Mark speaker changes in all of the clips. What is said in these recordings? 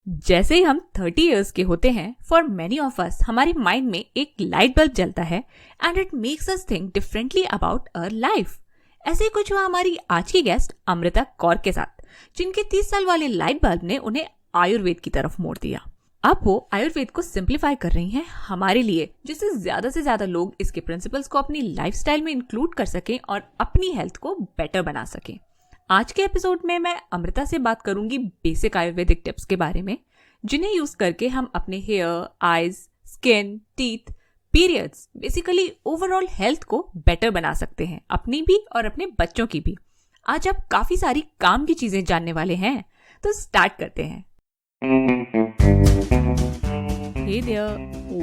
Speaker 1: जैसे ही हम 30 इयर्स के होते हैं, फॉर मेनी ऑफ अस हमारे माइंड में एक लाइट बल्ब जलता है and it makes us think differently about our life. ऐसे ही कुछ हुआ हमारी आज की गेस्ट अमृता कौर के साथ, जिनके 30 साल वाले लाइट बल्ब ने उन्हें आयुर्वेद की तरफ मोड़ दिया। अब वो आयुर्वेद को सिंप्लीफाई कर रही हैं हमारे लिए, जिससे ज्यादा से ज्यादा लोग इसके प्रिंसिपल्स को अपनी लाइफस्टाइल में इंक्लूड कर सकें और अपनी हेल्थ को बेटर बना सकें। आज के एपिसोड में मैं अमृता से बात करूंगी बेसिक आयुर्वेदिक टिप्स के बारे में, जिन्हें यूज करके हम अपने hair, eyes, skin, teeth, periods, basically overall health को बेटर बना सकते हैं, अपनी भी और अपने बच्चों की भी। आज आप काफी सारी काम की चीजें जानने वाले हैं, तो स्टार्ट करते हैं। Hey there,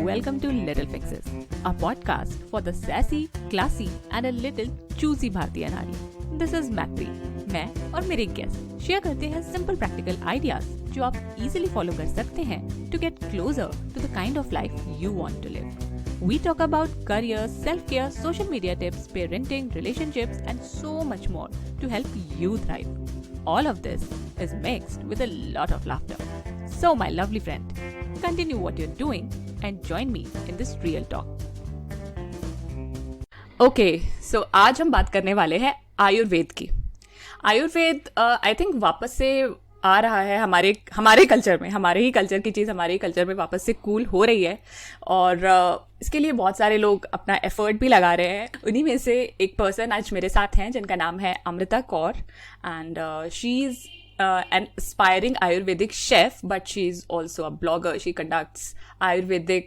Speaker 1: welcome to Little Fixes, a podcast for the sassy, classy and a little choosy भारतीय नारी। This is Macri। मैं और मेरे गेस्ट शेयर करते हैं सिंपल प्रैक्टिकल आइडियाज जो आप इजीली फॉलो कर सकते हैं to get closer to the kind of life you want to live. We talk about career, self-care, social media tips, parenting, relationships and so much more to help you thrive. All of this is mixed with a lot of laughter. So my lovely friend, continue what you're doing and join me in this real talk. Okay, so आज हम बात करने वाले हैं आयुर्वेद की। Ayurveda I think वापस से आ रहा है हमारे कल्चर में, हमारे ही कल्चर की चीज़ हमारे ही कल्चर में वापस से कूल हो रही है और इसके लिए बहुत सारे लोग अपना एफर्ट भी लगा रहे हैं। उन्हीं में से एक पर्सन आज मेरे साथ हैं जिनका नाम है Amrita Kaur and she is an aspiring Ayurvedic chef, but she's also a blogger. She conducts Ayurvedic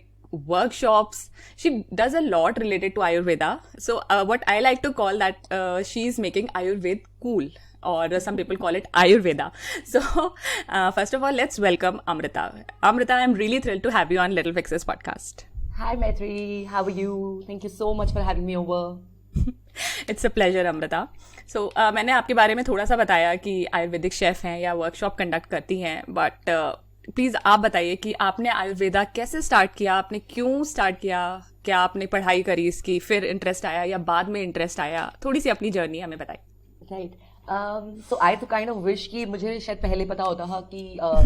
Speaker 1: workshops. She does a lot related to Ayurveda. So what I like to call that she's making Ayurved cool, or some people call it Ayurveda. So first of all, let's welcome Amrita. Amrita, I'm really thrilled to have you on Little Fixes podcast.
Speaker 2: Hi Maitri, how are you? Thank you so much for having me over.
Speaker 1: It's a pleasure Amrita. So मैंने आपके बारे में थोड़ा सा बताया कि Ayurvedic chef हैं या वर्कशॉप कंडक्ट करती हैं, बट प्लीज़ आप बताइए कि आपने आयुर्वेदा कैसे स्टार्ट किया, आपने क्यों स्टार्ट किया, क्या आपने पढ़ाई करी इसकी, फिर इंटरेस्ट आया या बाद में इंटरेस्ट आया, थोड़ी सी अपनी जर्नी हमें बताइए।
Speaker 2: राइट, सो आई तो काइंड ऑफ विश कि मुझे शायद पहले पता होता था कि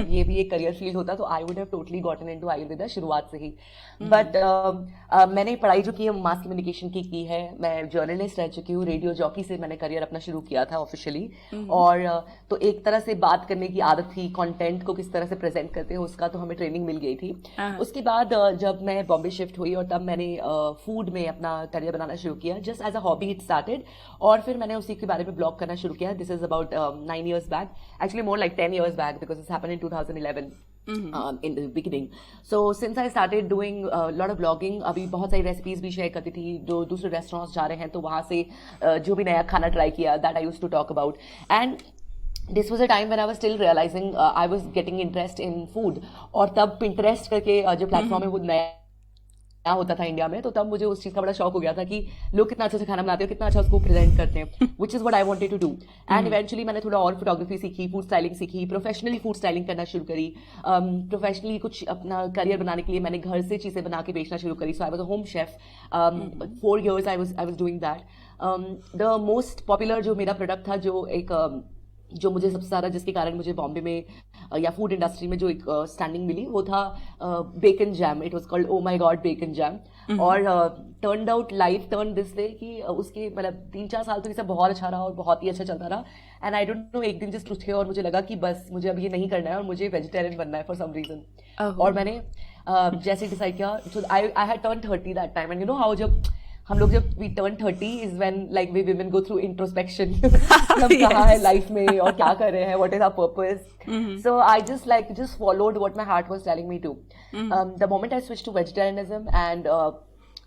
Speaker 2: ये भी एक करियर फील्ड होता, तो I would have totally gotten into Ayurveda शुरुआत से ही। बट मैंने पढ़ाई जो की है मास कम्युनिकेशन की है। मैं जर्नलिस्ट रह चुकी हूँ, रेडियो जॉकी से मैंने करियर अपना शुरू किया था ऑफिशियली। और तो एक तरह से बात करने की आदत थी, कंटेंट को किस तरह से प्रेजेंट करते हैं उसका तो हमें ट्रेनिंग मिल गई थी। उसके बाद जब मैं बॉम्बे शिफ्ट हुई और तब मैंने फूड में अपना करियर बनाना शुरू किया, just as a hobby it started. और फिर मैंने उसी के बारे में ब्लॉग करना शुरू किया। This is about 9 years back, actually more like 10 years back because this happened in 2011 in the beginning. So since I started doing a lot of blogging, अभी बहुत सारी रेसिपीज भी शेयर करती थी, जो दूसरे रेस्टोरेंट्स जा रहे हैं तो वहाँ से जो भी नया खाना ट्राई किया, that I used to talk about. And this was a time when I was still realizing I was getting interest in food. और तब Pinterest करके जो प्लेटफॉर्म है वो नया होता था इंडिया में, तो तब मुझे उस चीज का बड़ा शौक हो गया था कि लोग कितना अच्छा से खाना बनाते हैं, कितना अच्छा उसको प्रेजेंट करते हैं, which is what I wanted to do. And eventually मैंने थोड़ा और फोटोग्राफी सीखी, फूड स्टाइलिंग सीखी, प्रोफेशनली फूड स्टाइलिंग करना शुरू करी। प्रोफेशनली कुछ अपना करियर बनाने के लिए मैंने घर से चीजें बना के बेचना शुरू करी। So I was a home chef, 4 years I was doing that. The most popular जो मेरा प्रोडक्ट था, जो मुझे सबसे ज़्यादा, जिसके कारण मुझे बॉम्बे में या फूड इंडस्ट्री में जो एक स्टैंडिंग मिली, वो था bacon jam. It was called oh my god bacon jam. और turned out life turn this way कि उसके मतलब 3-4 साल तो ये सब बहुत अच्छा रहा और बहुत ही अच्छा चलता रहा। एंड आई डोंट नो, एक दिन जस्ट उठे और मुझे लगा कि बस मुझे अब ये नहीं करना है और मुझे वेजिटेरियन बनना है फॉर सम रीजन। और मैंने जैसे डिसाइड किया, I had turn 30 that time. And you know how जब we turn 30 is when like we women go through introspection. हम कहाँ है लाइफ में और क्या कर रहे हैं, what is our purpose. So I just followed what my heart was telling me to. The moment I switch to vegetarianism and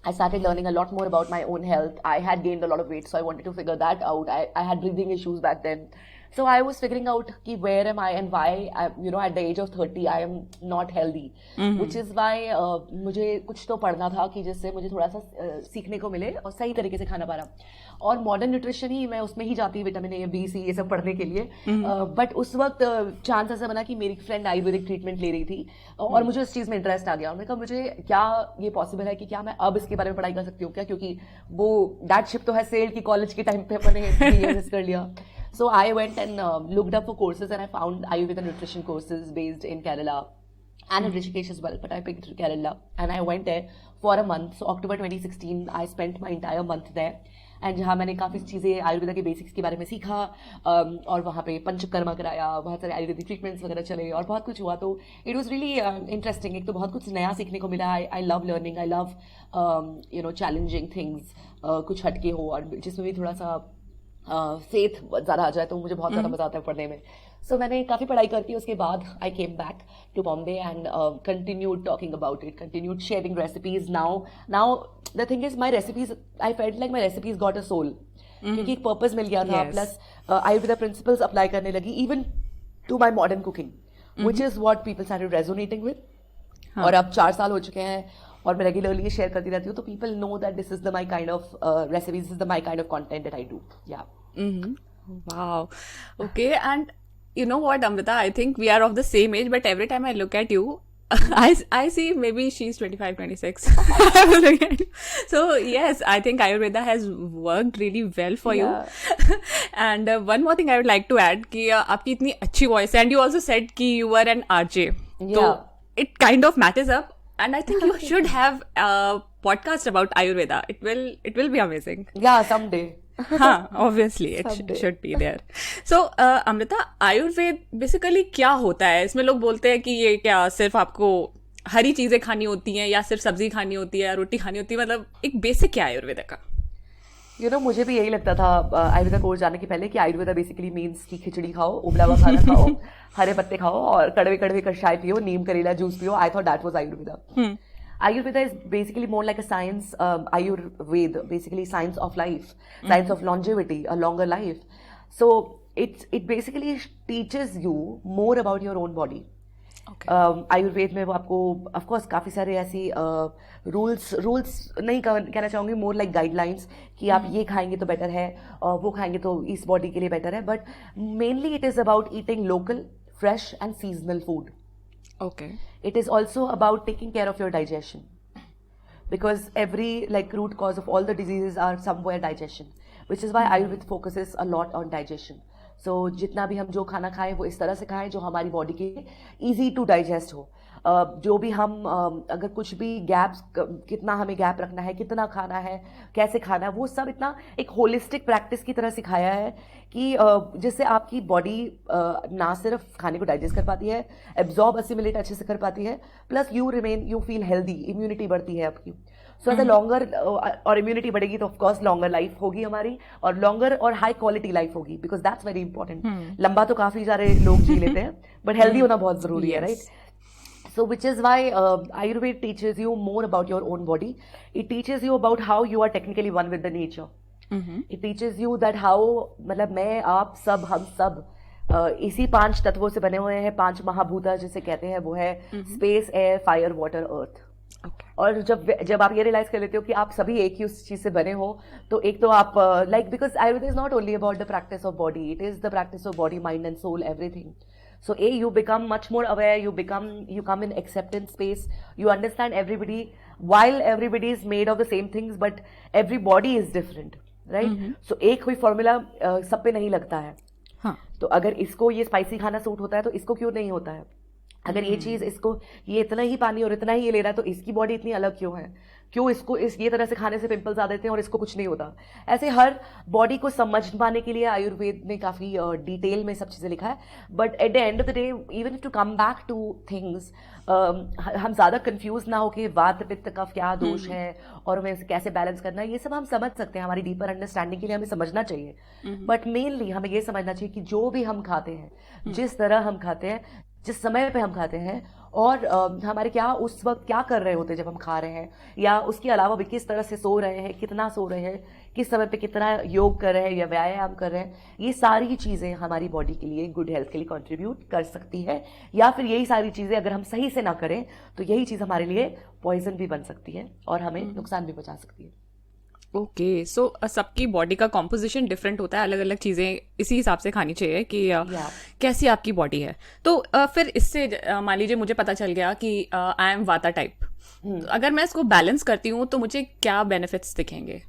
Speaker 2: I started learning a lot more about my own health. I had gained a lot of weight, so I wanted to figure that out. I had breathing issues back then. So I was figuring out ki where am I and why, at the age of 30, I am not healthy. Which is why मुझे कुछ तो पढ़ना था कि जिससे मुझे थोड़ा सा सीखने को मिले और सही तरीके से खाना पाना। और मॉडर्न न्यूट्रिशन ही मैं उसमें ही जाती, विटामिन ए, बी, सी ये सब पढ़ने के लिए। बट उस वक्त चांस ऐसा बना कि मेरी फ्रेंड आयुर्वेदिक ट्रीटमेंट ले रही थी और मुझे उस चीज़ में इंटरेस्ट आ गया। और मैंने कहा मुझे क्या ये पॉसिबल है कि क्या मैं अब इसके बारे में पढ़ाई कर सकती हूँ क्या, क्योंकि वो दैट शिप तो है सेल की कॉलेज के टाइम पे अपने कर लिया। So I went and looked up for courses, and I found Ayurveda nutrition courses based in Kerala and in Rishikesh as well. But I picked Kerala, and I went there for a month. So October 2016, I spent my entire month there. And जहाँ मैंने काफ़ी चीज़ें आयुर्वेदा के basics के बारे में सीखा, और वहाँ पे पंचकर्मा कराया, बहुत सारे आयुर्वेदिक ट्रीटमेंट्स वगैरह चले और बहुत कुछ हुआ. तो इट वॉज रियली इंटरेस्टिंग. एक तो बहुत कुछ नया सीखने को मिला. I love learning, I love challenging things, कुछ हटके हो और जिसमें भी थोड़ा सा फेथ ज़्यादा आ जाए तो मुझे बहुत ज़्यादा मज़ा आता है पढ़ने में. सो मैंने काफ़ी पढ़ाई करके उसके बाद I came back to Bombay and continued talking about it, continued sharing recipes. Now the thing is my recipes, I felt like my recipes got a soul, क्योंकि एक पर्पज मिल गया था. प्लस आयुर्वेदा प्रिंसिपल्स अप्लाई करने लगी even to my modern cooking, which is what people started resonating with. और अब 4 साल हो चुके हैं और मैं रेगुलरली शेयर करती रहती हूँ, तो people know that this is the my kind of recipes, this is the my kind of content that I do. या
Speaker 1: Wow. Okay, and you know what, Amrita? I think we are of the same age, but every time I look at you, I see maybe she's 25, 26. So yes, I think Ayurveda has worked really well for you. And one more thing I would like to add कि आपकी इतनी अच्छी voice है, and you also said कि you were an RJ. So it kind of matches up, and I think you should have a podcast about Ayurveda. It will be amazing.
Speaker 2: Yeah, someday.
Speaker 1: हाँ, obviously it should be there. So Amrita, Ayurveda basically क्या होता है? इसमें लोग बोलते हैं कि ये क्या सिर्फ आपको हरी चीजें खानी होती हैं या सिर्फ सब्जी खानी होती है या रोटी खानी होती है, मतलब एक बेसिक क्या है आयुर्वेदा का?
Speaker 2: मुझे भी यही लगता था आयुर्वेदा कोर्स जाने के पहले कि आयुर्वेदा बेसिकली मीन्स कि खिचड़ी खाओ, उबला हुआ खाना खाओ, हरे पत्ते खाओ और कड़वे कड़वे कषाय पियो, नीम करेला जूस पियो. I thought that was Ayurveda. Ayurveda is basically more like a science, Ayurved, basically science of life, science of longevity, a longer life. So it basically teaches you more about your own body. Okay. Ayurveda में वो आपको of course काफ़ी सारे ऐसी rules नहीं कहना चाहूँगी, more like guidelines कि आप ये खाएंगे तो better है और वो खाएंगे तो इस body के लिए better है. But mainly it is about eating local, fresh and seasonal food.
Speaker 1: Okay.
Speaker 2: It is also about taking care of your digestion, because every root cause of all the diseases are somewhere digestion, which is why Ayurveda focuses a lot on digestion. So जितना भी हम जो खाना खाएं वो इस तरह से खाएं जो हमारी बॉडी के easy to digest हो. जो भी हम अगर कुछ भी गैप्स, कितना हमें गैप रखना है, कितना खाना है, कैसे खाना है, वो सब इतना एक होलिस्टिक प्रैक्टिस की तरह सिखाया है कि जिससे आपकी बॉडी ना सिर्फ खाने को डाइजेस्ट कर पाती है, एब्जॉर्ब असिमिलेट अच्छे से कर पाती है, plus you feel healthy, immunity बढ़ती है आपकी. सो एज अ लॉन्गर, और इम्यूनिटी बढ़ेगी तो ऑफकोर्स लॉन्गर लाइफ होगी हमारी, और लॉन्गर और हाई क्वालिटी लाइफ होगी, बिकॉज दैट्स वेरी इंपॉर्टेंट. लंबा तो काफी सारे लोग जी लेते हैं, बट हेल्दी होना बहुत जरूरी है, right? So which is why Ayurveda teaches you more about your own body. It teaches you about how you are technically one with the nature. It teaches you that how, मतलब मैं, आप सब, हम सब इसी 5 तत्वों से बने हुए हैं. 5 महाभूता जिसे कहते हैं वो है स्पेस, एयर, फायर, वाटर, अर्थ. और जब आप ये रियलाइज कर लेते हो कि आप सभी एक ही उस चीज से बने हो, तो एक तो आप because Ayurveda is not only about the practice of body, it is the practice of body, mind and soul, everything. So you become much more aware, you come in acceptance space, you understand everybody, while everybody is made of the same things, but every body is different, right? So एक कोई formula सब पे नहीं लगता है. हाँ. तो अगर इसको ये स्पाइसी खाना सूट होता है तो इसको क्यों नहीं होता है? अगर ये चीज इसको, ये इतना ही पानी और इतना ही ये ले रहा है तो इसकी बॉडी इतनी अलग क्यों है? क्यों इसको ये तरह से खाने से पिंपल्स आ देते हैं और इसको कुछ नहीं होता? ऐसे हर बॉडी को समझ पाने के लिए आयुर्वेद ने काफ़ी डिटेल में सब चीज़ें लिखा है. But at the end of the day, even to come back to things, हम ज़्यादा कंफ्यूज ना हो कि वात पित्त का क्या दोष है और हमें कैसे बैलेंस करना है, ये सब हम समझ सकते हैं. हमारी डीपर अंडरस्टैंडिंग के लिए हमें समझना चाहिए. बट मेनली हमें ये समझना चाहिए कि जो भी हम खाते हैं, जिस तरह हम खाते हैं, जिस समय पे हम खाते हैं, और हमारे क्या उस वक्त क्या कर रहे होते हैं जब हम खा रहे हैं, या उसके अलावा भी किस तरह से सो रहे हैं, कितना सो रहे हैं, किस समय पे कितना योग कर रहे हैं या व्यायाम कर रहे हैं, ये सारी चीज़ें हमारी बॉडी के लिए, गुड हेल्थ के लिए कंट्रीब्यूट कर सकती है. या फिर यही सारी चीज़ें अगर हम सही से ना करें तो यही चीज़ हमारे लिए पॉइजन भी बन सकती है और हमें नुकसान भी पहुंचा सकती है.
Speaker 1: ओके, सो सबकी बॉडी का कॉम्पोजिशन डिफरेंट होता है, अलग अलग चीज़ें इसी हिसाब से खानी चाहिए कि कैसी आपकी बॉडी है. तो फिर इससे मान लीजिए मुझे पता चल गया कि आई एम वाता टाइप, अगर मैं इसको बैलेंस करती हूँ तो मुझे क्या बेनिफिट्स दिखेंगे?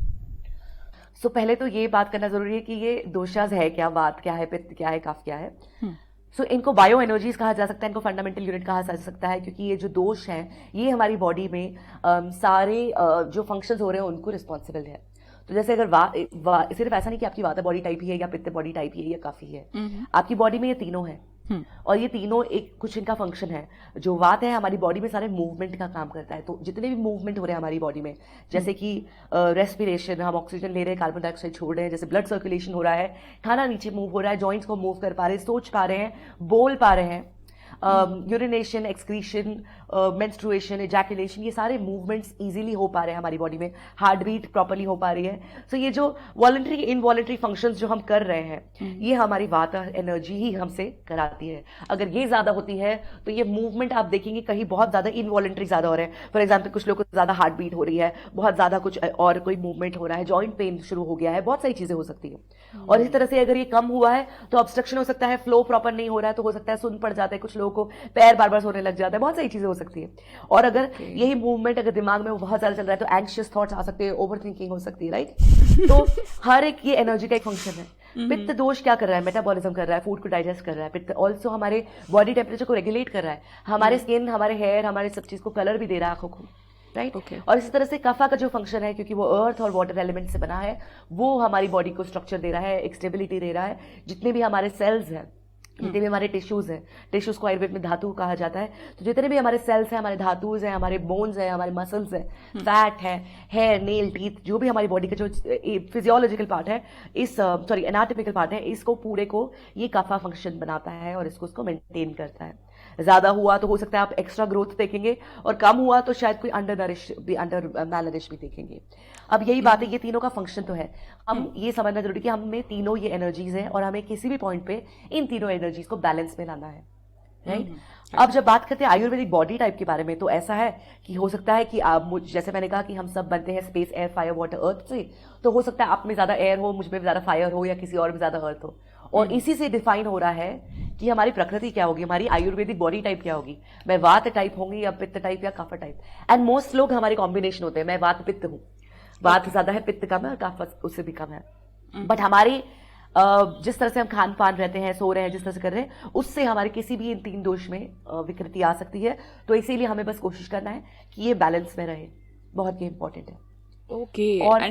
Speaker 2: सो पहले तो ये बात करना जरूरी है कि ये दोषाज है क्या, वात क्या है, पित्त क्या है, कफ क्या है. सो इनको बायो एनर्जीज कहा जा सकता है, इनको फंडामेंटल यूनिट कहा जा सकता है, क्योंकि ये जो दोष हैं ये हमारी बॉडी में सारे जो फंक्शंस हो रहे हैं उनको रिस्पॉन्सिबल है. तो जैसे अगर सिर्फ ऐसा नहीं कि आपकी वाता बॉडी टाइप ही है या पित्त बॉडी टाइप ही है या काफी है, आपकी बॉडी में ये तीनों है. और ये तीनों एक कुछ इनका फंक्शन है. जो वात है हमारी बॉडी में सारे मूवमेंट का काम करता है. तो जितने भी मूवमेंट हो रहे हैं हमारी बॉडी में, जैसे कि रेस्पिरेशन, हम ऑक्सीजन ले रहे हैं, कार्बन डाइऑक्साइड छोड़ रहे हैं, जैसे ब्लड सर्कुलेशन हो रहा है, खाना नीचे मूव हो रहा है, जॉइंट्स को मूव कर पा रहे हैं, सोच पा रहे हैं, बोल पा रहे हैं, यूरिनेशन, एक्सक्रीशन, मेंस्ट्रुएशन, एजैकुलेशन, ये सारे मूवमेंट्स इजीली हो पा रहे हैं हमारी बॉडी में. हार्ट बीट प्रॉपर्ली हो पा रही है. सो ये जो वॉलंटरी इनवॉलंटरी फंक्शंस जो हम कर रहे हैं ये हमारी वाता एनर्जी ही हमसे कराती है. अगर ये ज्यादा होती है तो ये मूवमेंट आप देखेंगे कहीं बहुत ज्यादा इनवॉलंटरी ज्यादा हो रहे हैं. फॉर एग्जाम्पल कुछ लोग को ज्यादा हार्ट बीट हो रही है, बहुत ज्यादा कुछ और कोई मूवमेंट हो रहा है, जॉइंट पेन शुरू हो गया है, बहुत सारी चीजें हो सकती है. और इसी तरह से अगर ये कम हुआ है तो ऑब्स्ट्रक्शन हो सकता है, फ्लो प्रॉपर नहीं हो रहा है तो हो सकता है सुन पड़ जाता है, कुछ लोगों को पैर बार बार सोने लग जाता है, बहुत सारी चीजें हो सकती है. और अगर यही मूवमेंट अगर दिमाग में बहुत ज्यादा चल रहा है तो एंग्शियस थॉट्स आ सकते हैं, ओवर थिंकिंग हो सकती है, राइट. तो हर एक ये एनर्जी का एक फंक्शन है. पित्त दोष क्या कर रहा है, मेटाबॉलिज्म कर रहा है, फूड को डाइजेस्ट कर रहा है. पित्त ऑल्सो हमारे बॉडी टेम्परेचर को रेगुलेट कर रहा है, हमारे स्किन, हमारे हेयर, हमारे सब चीज को कलर भी दे रहा है आंखों को, राइट. और इसी तरह से कफा का जो फंक्शन है, क्योंकि वो अर्थ और वाटर एलिमेंट से बना है, वो हमारी बॉडी को स्ट्रक्चर दे रहा है, एक स्टेबिलिटी दे रहा है. जितने भी हमारे सेल्स हैं, जितने भी हमारे टिश्यूज हैं, टिश्यूज को आयुर्वेद में धातु कहा जाता है, तो जितने भी हमारे सेल्स हैं, हमारे धातुज हैं, हमारे बोन्स हैं, हमारे मसल्स हैं, फैट है, हेयर, नेल, टीथ, जो भी हमारी बॉडी का जो फिजियोलॉजिकल पार्ट है, एनाटॉमिकल पार्ट है, इसको पूरे को ये कफा फंक्शन बनाता है और इसको मेंटेन करता है. ज्यादा हुआ तो हो सकता है आप एक्स्ट्रा ग्रोथ देखेंगे, और कम हुआ तो शायद कोई अंडर मैलनरिश भी देखेंगे. अब यही बात है, ये तीनों का फंक्शन तो है. हम ये समझना जरूरी कि हम में तीनों ये एनर्जीज हैं और हमें किसी भी पॉइंट पे इन तीनों एनर्जीज को बैलेंस में लाना है, राइट. अब जब बात करते हैं आयुर्वेदिक बॉडी टाइप के बारे में, तो ऐसा है कि हो सकता है कि आप, जैसे मैंने कहा कि हम सब बनते हैं स्पेस, एयर, फायर, वाटर, अर्थ से, तो हो सकता है आप में ज्यादा एयर हो, मुझ में ज्यादा फायर हो, या किसी और में ज्यादा अर्थ हो. और इसी से डिफाइन हो रहा है कि हमारी प्रकृति क्या होगी, हमारी आयुर्वेदिक बॉडी टाइप क्या होगी. मैं वात टाइप होंगी या पित्त टाइप या कफ टाइप. एंड मोस्ट लोग हमारे कॉम्बिनेशन होते हैं. मैं वात पित्त हूँ, वात ज्यादा है, पित्त कम है, और कफ उससे भी कम है. बट हमारी जिस तरह से हम खान पान रहते हैं, सो रहे हैं, जिस तरह से कर रहे हैं, उससे हमारे किसी भी इन तीन दोष में विकृति आ सकती है. तो इसीलिए हमें बस कोशिश करना है कि ये बैलेंस में रहे. बहुत ही इंपॉर्टेंट है.
Speaker 1: ओके.
Speaker 2: और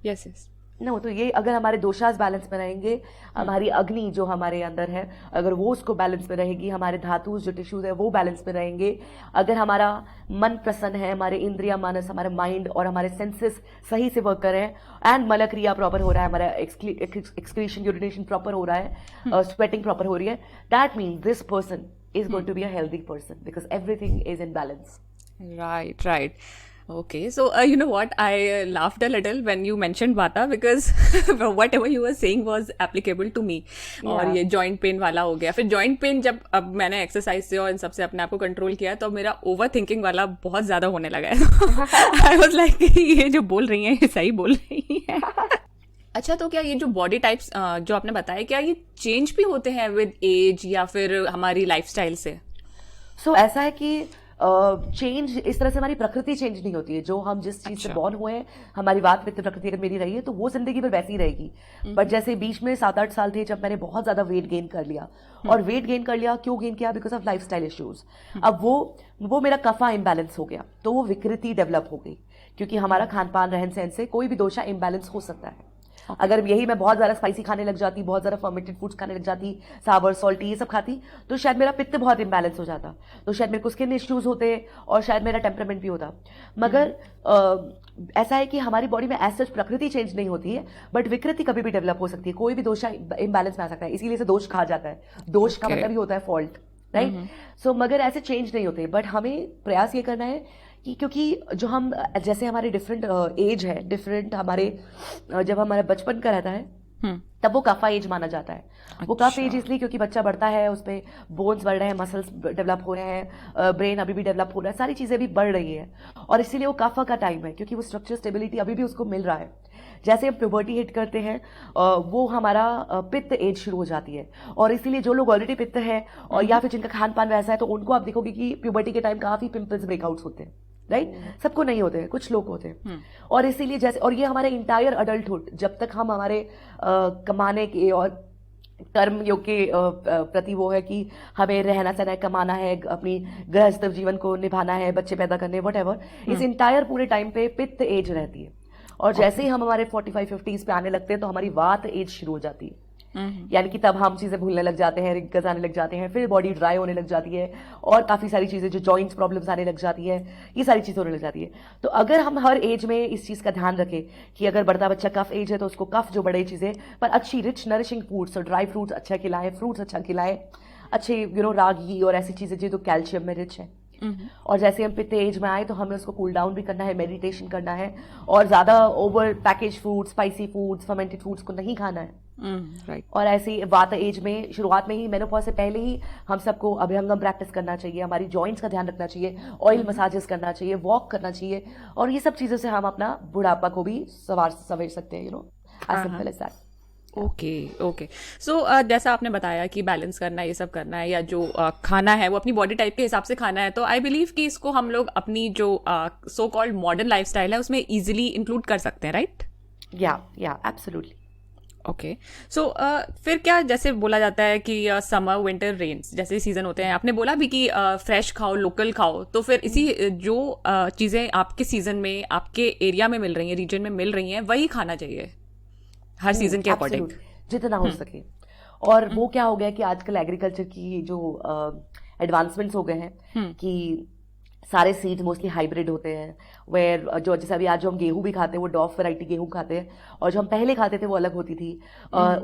Speaker 1: यस यस
Speaker 2: नो, तो ये अगर हमारे दोषास बैलेंस में रहेंगे, हमारी अग्नि जो हमारे अंदर है अगर वो उसको बैलेंस में रहेगी, हमारे धातु जो टिश्यूज है वो बैलेंस में रहेंगे, अगर हमारा मन प्रसन्न है, हमारे इंद्रिया मानस, हमारे माइंड और हमारे सेंसेस सही से वर्क कर रहे हैं, एंड मल क्रिया प्रॉपर हो रहा है, हमारा एक्सक्रीशन, यूरिनेशन प्रॉपर हो रहा है, स्वेटिंग प्रॉपर हो रही है, that means this person is going to be a healthy person because everything is in balance.
Speaker 1: Right. Okay, so you know what? I laughed a little when you mentioned Vata because whatever you were saying was applicable to me. और ये joint pain वाला हो गया. फिर joint pain जब अब मैंने exercise से और इन सबसे अपने आप को कंट्रोल किया तो मेरा ओवर थिंकिंग वाला बहुत ज्यादा होने लगा है. आई वॉज लाइक ये जो बोल रही है ये सही बोल रही है. अच्छा, तो क्या ये जो बॉडी टाइप्स जो आपने बताया, क्या ये चेंज भी होते हैं विद एज या फिर हमारी लाइफस्टाइल से?
Speaker 2: सो ऐसा है कि चेंज इस तरह से हमारी प्रकृति चेंज नहीं होती है. जो हम जिस चीज से बॉर्न हुए हैं, हमारी वात पित्त प्रकृति अगर मेरी रही है तो वो जिंदगी भर वैसी ही रहेगी. बट जैसे बीच में 7-8 साल थे जब मैंने बहुत ज्यादा वेट गेन कर लिया, और वेट गेन कर लिया क्यों गेन किया? Because of lifestyle issues. अब वो मेरा कफा इम्बैलेंस हो गया, तो वो विकृति डेवलप हो गई, क्योंकि हमारा खान पान रहन सहन से कोई भी दोषा इम्बैलेंस हो सकता है. अगर यही मैं बहुत ज्यादा स्पाइसी खाने लग जाती, बहुत ज्यादा फर्मेंटेड फूड्स खाने लग जाती, सावर, सॉल्टी, ये सब खाती, तो शायद मेरा पित्त बहुत इम्बैलेंस हो जाता, तो शायद मेरे को स्किन इश्यूज होते और शायद मेरा टेम्परामेंट भी होता. मगर ऐसा है कि हमारी बॉडी में एज सच प्रकृति चेंज नहीं होती है, बट विकृति कभी भी डेवलप हो सकती है. कोई भी दोषा इम्बैलेंस में आ सकता है, इसीलिए इसे दोष कहा जाता है. दोष का मतलब ही होता है फॉल्ट, राइट. सो मगर ऐसे चेंज नहीं होते. बट हमें प्रयास ये करना है कि, क्योंकि जो हम जैसे हमारे डिफरेंट एज है, डिफरेंट हमारे जब हमारा बचपन का रहता है तब वो कफा एज माना जाता है. वो कफ एज इसलिए क्योंकि बच्चा बढ़ता है, उसमें बोन्स बढ़ रहे हैं, मसल्स डेवलप हो रहे हैं, ब्रेन अभी भी डेवलप हो रहा है, सारी चीजें भी बढ़ रही है, और इसीलिए वो कफा का टाइम है, क्योंकि वो स्ट्रक्चर स्टेबिलिटी अभी भी उसको मिल रहा है. जैसे हम प्यूबर्टी हिट करते हैं वो हमारा पित्त एज शुरू हो जाती है, और इसीलिए जो लोग ऑलरेडी पित्त है और या फिर जिनका खान पान वैसा है, तो उनको आप देखोगे कि प्यूबर्टी के टाइम काफी पिंपल्स ब्रेकआउट्स होते हैं. राइट सबको नहीं होते हैं, कुछ लोग होते हैं। और इसीलिए जैसे, और ये हमारे इंटायर अडल्टहुड, जब तक हम हमारे कमाने के और कर्म योग के प्रति वो है कि हमें रहना सहना है, कमाना है, अपनी गृहस्थ जीवन को निभाना है, बच्चे पैदा करने, वट इस इंटायर पूरे टाइम पे पित्त एज रहती है। और जैसे ही हम हमारे 45-50s पे आने लगते हैं तो हमारी वात एज शुरू हो जाती है। यानी कि तब हम चीजें भूलने लग जाते हैं, रिंकल्स आने लग जाते हैं, फिर बॉडी ड्राई होने लग जाती है, और काफी सारी चीजें जो जॉइंट्स प्रॉब्लम्स आने लग जाती है, ये सारी चीजें होने लग जाती है। तो अगर हम हर एज में इस चीज का ध्यान रखें कि अगर बढ़ता बच्चा कफ एज है तो उसको कफ जो बड़े चीजें पर अच्छी रिच नरिशिंग फूड्स और ड्राई फ्रूट्स अच्छा खिलाएं, फ्रूट्स अच्छा खिलाएं, अच्छे रागी और ऐसी चीजें जो कैल्शियम में रिच है। और जैसे हम पित्त एज में आए तो हमें उसको कूल डाउन भी करना है, मेडिटेशन करना है, और ज्यादा over package foods, spicy foods, fermented foods को नहीं खाना है।
Speaker 1: राइट।
Speaker 2: और ऐसी वात एज में शुरुआत में ही, मेनोपॉज से पहले ही हम सबको अभ्यंगम प्रैक्टिस करना चाहिए, हमारी जॉइंट्स का ध्यान रखना चाहिए, ऑयल मसाजेस करना चाहिए, वॉक करना चाहिए, और ये सब चीजों से हम अपना बुढ़ापा को भी सवेर सकते हैं, as simple as that.
Speaker 1: Okay. So जैसा आपने बताया कि बैलेंस करना है, ये सब करना है, या जो खाना है वो अपनी बॉडी टाइप के हिसाब से खाना है, तो आई बिलीव कि इसको हम लोग अपनी जो सो कॉल्ड मॉडर्न लाइफस्टाइल है उसमें इजीली इंक्लूड कर सकते हैं, राइट?
Speaker 2: या एब्सोल्युटली।
Speaker 1: ओके। सो फिर क्या, जैसे बोला जाता है कि समर विंटर रेन्स जैसे सीजन होते हैं, आपने बोला भी कि फ्रेश खाओ, लोकल खाओ, तो फिर इसी जो चीज़ें आपके सीजन में आपके एरिया में मिल रही हैं, रीजन में मिल रही हैं, वही खाना चाहिए हर सीजन के अकॉर्डिंग,
Speaker 2: जितना हो सके। और वो क्या हो गया कि आजकल एग्रीकल्चर की जो एडवांसमेंट्स हो गए हैं कि सारे सीड्स मोस्टली हाइब्रिड होते हैं, वेयर जो जैसे अभी आज जो हम गेहूं भी खाते हैं वो डॉफ वैरायटी गेहूं खाते हैं, और जो हम पहले खाते थे वो अलग होती थी।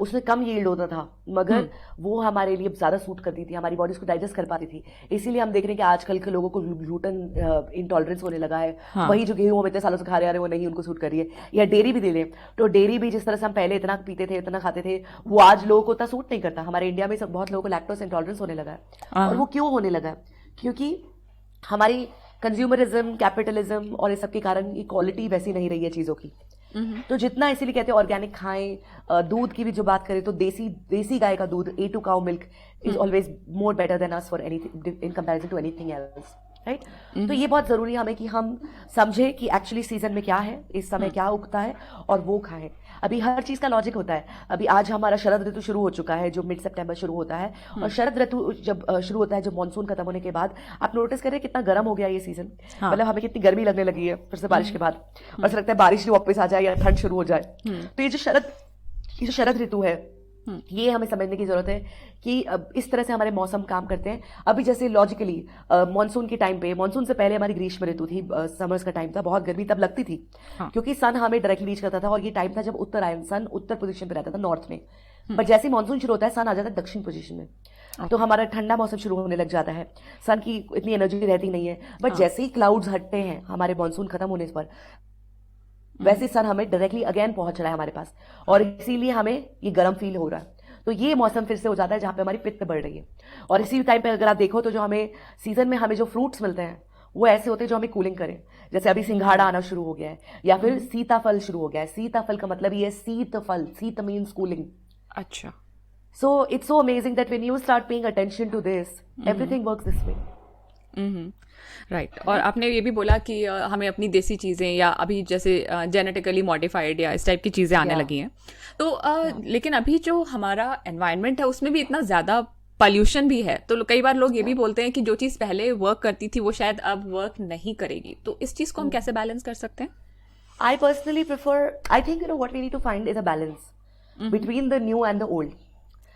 Speaker 2: उसमें कम यील्ड होता था, मगर वो हमारे लिए ज्यादा सूट करती थी, हमारी बॉडी उसको डाइजेस्ट कर पाती थी। इसीलिए हम देख रहे हैं कि आजकल के लोगों को ग्लूटेन इंटॉलरेंस होने लगा है। वही जो गेहूं हम इतने सालों से खा रहे हैं वो नहीं उनको सूट कर रही है। या डेयरी भी दे लें तो डेयरी भी जिस तरह से हम पहले इतना पीते थे, इतना खाते थे, वो आज लोगों को उतना सूट नहीं करता। हमारे इंडिया में बहुत लोगों को लैक्टोज इंटॉलरेंस होने लगा है। और वो क्यों होने लगा है? क्योंकि हमारी कंज्यूमरिज्म, कैपिटलिज्म और इस सब के कारण ये क्वालिटी वैसी नहीं रही है चीज़ों की। तो जितना, इसीलिए कहते हैं ऑर्गेनिक खाएं। दूध की भी जो बात करें तो देसी गाय का दूध, A2 cow milk is always more better than us for anything in comparison to anything else, right? तो ये बहुत जरूरी है हमें कि हम समझे कि एक्चुअली सीजन में क्या है, इस समय क्या उगता है, और वो खाएं। अभी हर चीज का लॉजिक होता है। अभी आज हमारा शरद ऋतु शुरू हो चुका है, जो मिड सितंबर शुरू होता है, और शरद ऋतु जब शुरू होता है, जब मानसून खत्म होने के बाद, आप नोटिस करें कितना गर्म हो गया ये सीजन। मतलब हमें कितनी गर्मी लगने लगी है फिर से बारिश के बाद, और ऐसा लगता है बारिश वापस आ जाए या ठंड शुरू हो जाए। तो ये जो शरद ऋतु है, ये हमें समझने की जरूरत है कि इस तरह से हमारे मौसम काम करते हैं। अभी जैसे लॉजिकली मॉनसून के टाइम पे, मॉनसून से पहले हमारी ग्रीष्म ऋतु थी, समर्स का टाइम था, बहुत गर्मी तब लगती थी। क्योंकि सन हमें डायरेक्टली रीच करता था, और ये टाइम था जब उत्तरायण, सन उत्तर पोजीशन पे रहता था, नॉर्थ में। बट जैसे मॉनसून शुरू होता है, सन आ जाता है दक्षिण पोजीशन में, तो हमारा ठंडा मौसम शुरू होने लग जाता है। सन की इतनी एनर्जी रहती नहीं है। बट जैसे ही क्लाउड्स हटते हैं हमारे मॉनसून खत्म होने पर, वैसे सन हमें डायरेक्टली अगेन पहुंच रहा है हमारे पास, और इसीलिए हमें ये गर्म फील हो रहा है। तो ये मौसम फिर से हो जाता है जहाँ पे हमारी पित्त बढ़ रही है। और इसी टाइम पे अगर आप देखो तो जो हमें सीजन में हमें जो फ्रूट्स मिलते हैं वो ऐसे होते हैं जो हमें कूलिंग करें। जैसे अभी सिंघाड़ा आना शुरू हो गया है, या फिर सीताफल शुरू हो गया है। सीताफल का मतलब ये शीतफल, शीत मीन्स कूलिंग।
Speaker 1: अच्छा।
Speaker 2: So it's so amazing that when you start paying attention to this, everything works this way.
Speaker 1: Right. और आपने ये भी बोला कि हमें अपनी देसी चीज़ें, या अभी जैसे जेनेटिकली मॉडिफाइड या इस टाइप की चीज़ें आने लगी हैं, तो लेकिन अभी जो हमारा एनवायरनमेंट है उसमें भी इतना ज़्यादा पॉल्यूशन भी है, तो कई बार लोग ये भी बोलते हैं कि जो चीज़ पहले वर्क करती थी वो शायद अब वर्क नहीं करेगी। तो इस चीज़ को हम कैसे बैलेंस कर सकते हैं?
Speaker 2: I personally prefer, I think what we need to find is a balance between the new and the old.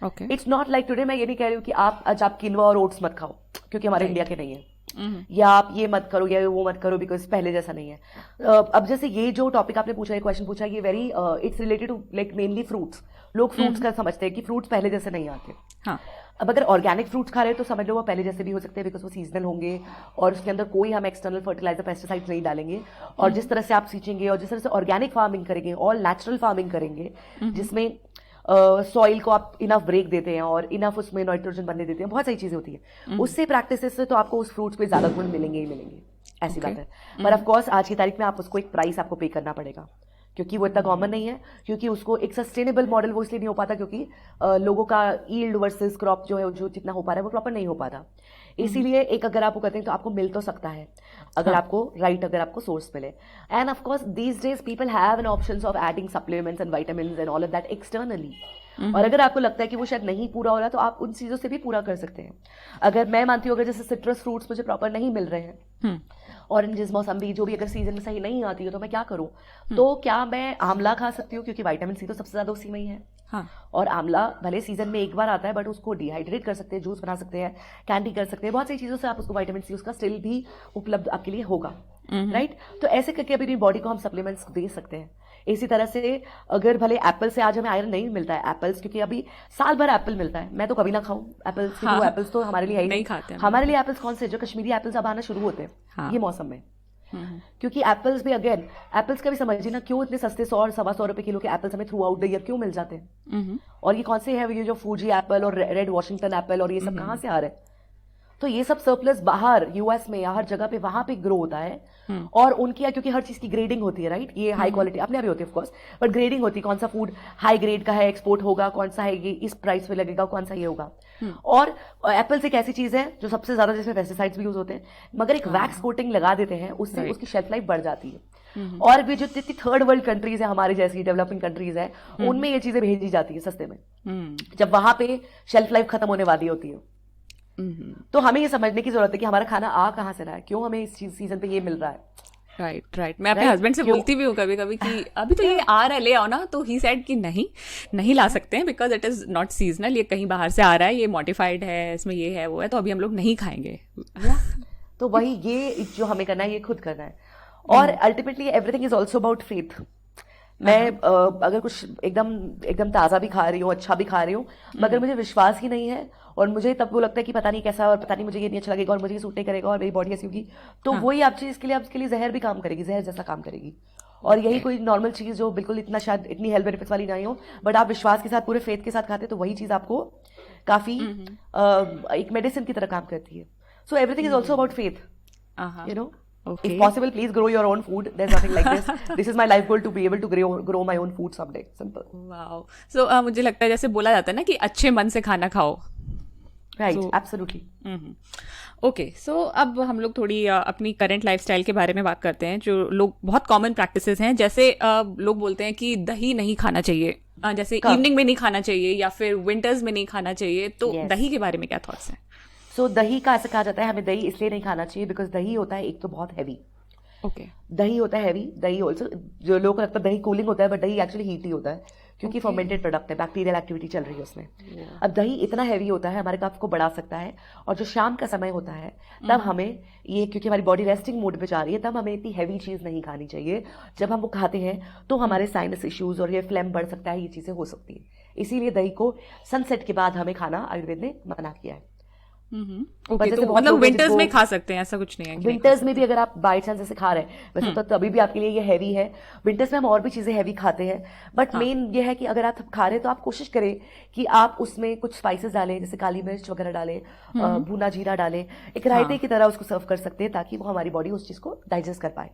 Speaker 1: Okay.
Speaker 2: It's not like today मैं ये नहीं कह रही हूँ कि आप किनवा और ओट्स मत खाओ क्योंकि हमारे इंडिया के नहीं है, या आप ये मत करो या वो मत करो बिकॉज पहले जैसा नहीं है। अब जैसे ये जो टॉपिक आपने पूछा, ये क्वेश्चन पूछा, ये very it's related to like mainly fruits. लोग फ्रूट्स का समझते हैं कि फ्रूट्स पहले जैसे नहीं आते।
Speaker 1: हाँ।
Speaker 2: अब अगर ऑर्गेनिक फ्रूट्स खा रहे हैं तो समझ लो वो पहले जैसे भी हो सकते हैं बिकॉज वो सीजनल होंगे, और उसके अंदर कोई हम एक्सटर्नल फर्टिलाइजर, पेस्टिसाइड्स नहीं डालेंगे। और जिस तरह से आप सींचेंगे और जिस तरह से ऑर्गेनिक फार्मिंग करेंगे, ऑल नेचुरल फार्मिंग करेंगे, जिसमें सॉइल को आप इनफ ब्रेक देते हैं और इनफ उसमें नाइट्रोजन बनने देते हैं, बहुत सारी चीजें होती है। उससे प्रैक्टिस से तो आपको उस फ्रूट्स पे ज्यादा गुण मिलेंगे ही मिलेंगे, ऐसी बात है। पर ऑफ कोर्स आज की तारीख में आप उसको एक प्राइस आपको पे करना पड़ेगा, क्योंकि वो इतना कॉमन नहीं है, क्योंकि उसको एक सस्टेनेबल मॉडल वो इसलिए नहीं हो पाता क्योंकि लोगों का यील्ड वर्सेस क्रॉप जो है, जो जितना हो पा रहा है वो प्रॉपर नहीं हो पाता। इसीलिए एक अगर आपको कहते हैं तो आपको मिल तो सकता है, अगर आपको अगर आपको सोर्स मिले। And of course these days people have an options of adding supplements and vitamins and all of that externally. और अगर आपको लगता है कि वो शायद नहीं पूरा हो रहा तो आप उन चीजों से भी पूरा कर सकते हैं। अगर मैं मानती हूँ अगर जैसे सिट्रस फ्रूट्स मुझे प्रॉपर नहीं मिल रहे हैं, ऑरेंजेस, मौसम्बी, जो भी अगर सीजन में सही नहीं आती है तो मैं क्या करूँ? तो क्या मैं आंवला खा सकती हूँ, क्योंकि विटामिन सी तो सबसे ज्यादा उसी में ही है।
Speaker 1: हाँ.
Speaker 2: और आंवला भले सीजन में एक बार आता है, बट उसको डिहाइड्रेट कर सकते हैं, जूस बना सकते हैं, कैंडी कर सकते हैं, बहुत सारी चीजों से आप उसको विटामिन सी उसका स्टिल भी उपलब्ध आपके लिए होगा, राइट? तो ऐसे करके अपनी बॉडी को हम सप्लीमेंट्स दे सकते हैं। इसी तरह से अगर भले एप्पल से आज हमें आयरन नहीं मिलता है, एप्पल्स क्योंकि अभी साल भर एप्पल मिलता है, मैं तो कभी ना खाऊं एप्पल्स, क्योंकि वो एप्पल्स तो हमारे लिए है ही
Speaker 1: नहीं खाते हैं।
Speaker 2: हमारे लिए एप्पल्स कौन से, जो कश्मीरी एप्पल्स अब आना शुरू होते हैं ये मौसम में। क्योंकि एप्पल्स भी अगेन, एप्पल्स का भी समझिए ना, क्यों इतने सस्ते 100 और 125 रुपए किलो के एप्पल्स हमें थ्रू आउट द ईयर क्यों मिल जाते हैं? और ये कौन से है, ये जो फूजी एप्पल और रेड वॉशिंगटन एप्पल और ये सब कहाँ से आ रहे हैं? तो ये सब सरप्लस बाहर यूएस में या हर जगह पे वहां पे ग्रो होता है। और उनकी क्योंकि हर चीज की ग्रेडिंग होती है, राइट? ये हाई क्वालिटी अपने भी होती है ऑफकोर्स, बट ग्रेडिंग होती है, कौन सा फूड हाई ग्रेड का है, एक्सपोर्ट होगा, कौन सा है ये इस प्राइस पे लगेगा, कौन सा ये होगा। और एप्पल एक ऐसी चीज है जो सबसे ज्यादा जिसमें पेस्टिसाइड्स भी यूज होते हैं, मगर एक वैक्स कोटिंग लगा देते हैं, उससे उसकी शेल्फ लाइफ बढ़ जाती है। और भी जो जितनी थर्ड वर्ल्ड कंट्रीज है हमारे जैसी डेवलपिंग कंट्रीज है, उनमें ये चीजें भेजी जाती है सस्ते में, जब वहां पे शेल्फ लाइफ खत्म होने वाली होती है। तो हमें ये समझने की जरूरत है कि हमारा खाना आ कहाँ से रहा है, क्यों हमें इस सीजन पे ये मिल रहा है।
Speaker 1: राइट। मैं अपने हस्बैंड से बोलती भी हूँ कभी कभी कि अभी तो ये आ रहा है, ले आओ ना, तो ही सेड कि नहीं ला सकते हैं, because it is not seasonal, ये कहीं बाहर से आ रहा है, ये मॉडिफाइड है, इसमें ये है वो है, तो अभी हम लोग नहीं खाएंगे।
Speaker 2: तो वही ये जो हमें करना है ये खुद करना है। और ultimately everything is also about faith. मैं अगर कुछ एकदम ताज़ा भी खा रही हूँ, अच्छा भी खा रही हूँ, मगर मुझे विश्वास ही नहीं है और मुझे तब वो लगता है कि पता नहीं कैसा, और पता नहीं मुझे ये नहीं अच्छा लगेगा और मुझे ये सूट नहीं करेगा और मेरी बॉडी ऐसी होगी, तो वही आप चीज़ इसके लिए जहर भी काम करेगी, जहर जैसा काम करेगी। और यही कोई नॉर्मल चीज़ जो बिल्कुल इतना शायद इतनी हेल्थ बेनिफिट्स वाली नहीं हो, बट आप विश्वास के साथ पूरे फेथ के साथ खाते तो वही चीज़ आपको काफ़ी एक मेडिसिन की तरह काम करती है। So everything is also about faith, you know.
Speaker 1: Okay.
Speaker 2: If possible, please grow your own food. There's nothing like this. This is my life goal to be able to grow my own food someday. Simple.
Speaker 1: Wow. So मुझे लगता है जैसे बोला जाता है ना कि अच्छे मन से खाना खाओ.
Speaker 2: Right. So, absolutely.
Speaker 1: ओके, सो अब हम लोग थोड़ी अपनी करंट लाइफस्टाइल के बारे में बात करते हैं, जो लोग बहुत कॉमन प्रैक्टिसेस हैं, जैसे लोग बोलते हैं कि दही नहीं खाना चाहिए, जैसे इवनिंग में नहीं खाना चाहिए या फिर विंटर्स में नहीं खाना चाहिए, तो दही के बारे में क्या थॉट्स हैं?
Speaker 2: सो दही का ऐसा कहा जाता है हमें दही इसलिए नहीं खाना चाहिए बिकॉज दही होता है एक तो बहुत हैवी।
Speaker 1: ओके,
Speaker 2: दही होता है हैवी। दही ऑल्सो, जो लोगों को लगता है दही कूलिंग होता है, बट दही एक्चुअली हीट ही होता है, क्योंकि फर्मेंटेड प्रोडक्ट है, बैक्टीरियल एक्टिविटी चल रही है उसमें। अब दही इतना हैवी होता है, हमारे कफ को बढ़ा सकता है, और जो शाम का समय होता है तब हमें ये, क्योंकि हमारी बॉडी रेस्टिंग मोड पे जा रही है, तब हमें इतनी हैवी चीज़ नहीं खानी चाहिए। जब हम वो खाते हैं तो हमारे साइनस इश्यूज और ये फ्लेम बढ़ सकता है, ये चीज़ें हो सकती है। इसीलिए दही को सनसेट के बाद हमें खाना आयुर्वेद ने मना किया है।
Speaker 1: ओके, तो मतलब विंटर्स में खा सकते हैं, ऐसा कुछ नहीं है?
Speaker 2: विंटर्स में भी अगर आप बाई चांस जैसे खा रहे हैं, वैसे तो तभी भी आपके लिए ये हैवी है। विंटर्स में हम और भी चीजें हैवी खाते हैं, बट मेन ये है कि अगर आप खा रहे हैं तो आप कोशिश करें कि आप उसमें कुछ स्पाइसेस डालें, जैसे काली मिर्च वगैरह डालें, भुना जीरा डालें, एक रायते की तरह उसको सर्व कर सकते हैं, ताकि वो हमारी बॉडी उस चीज को डाइजेस्ट कर पाए।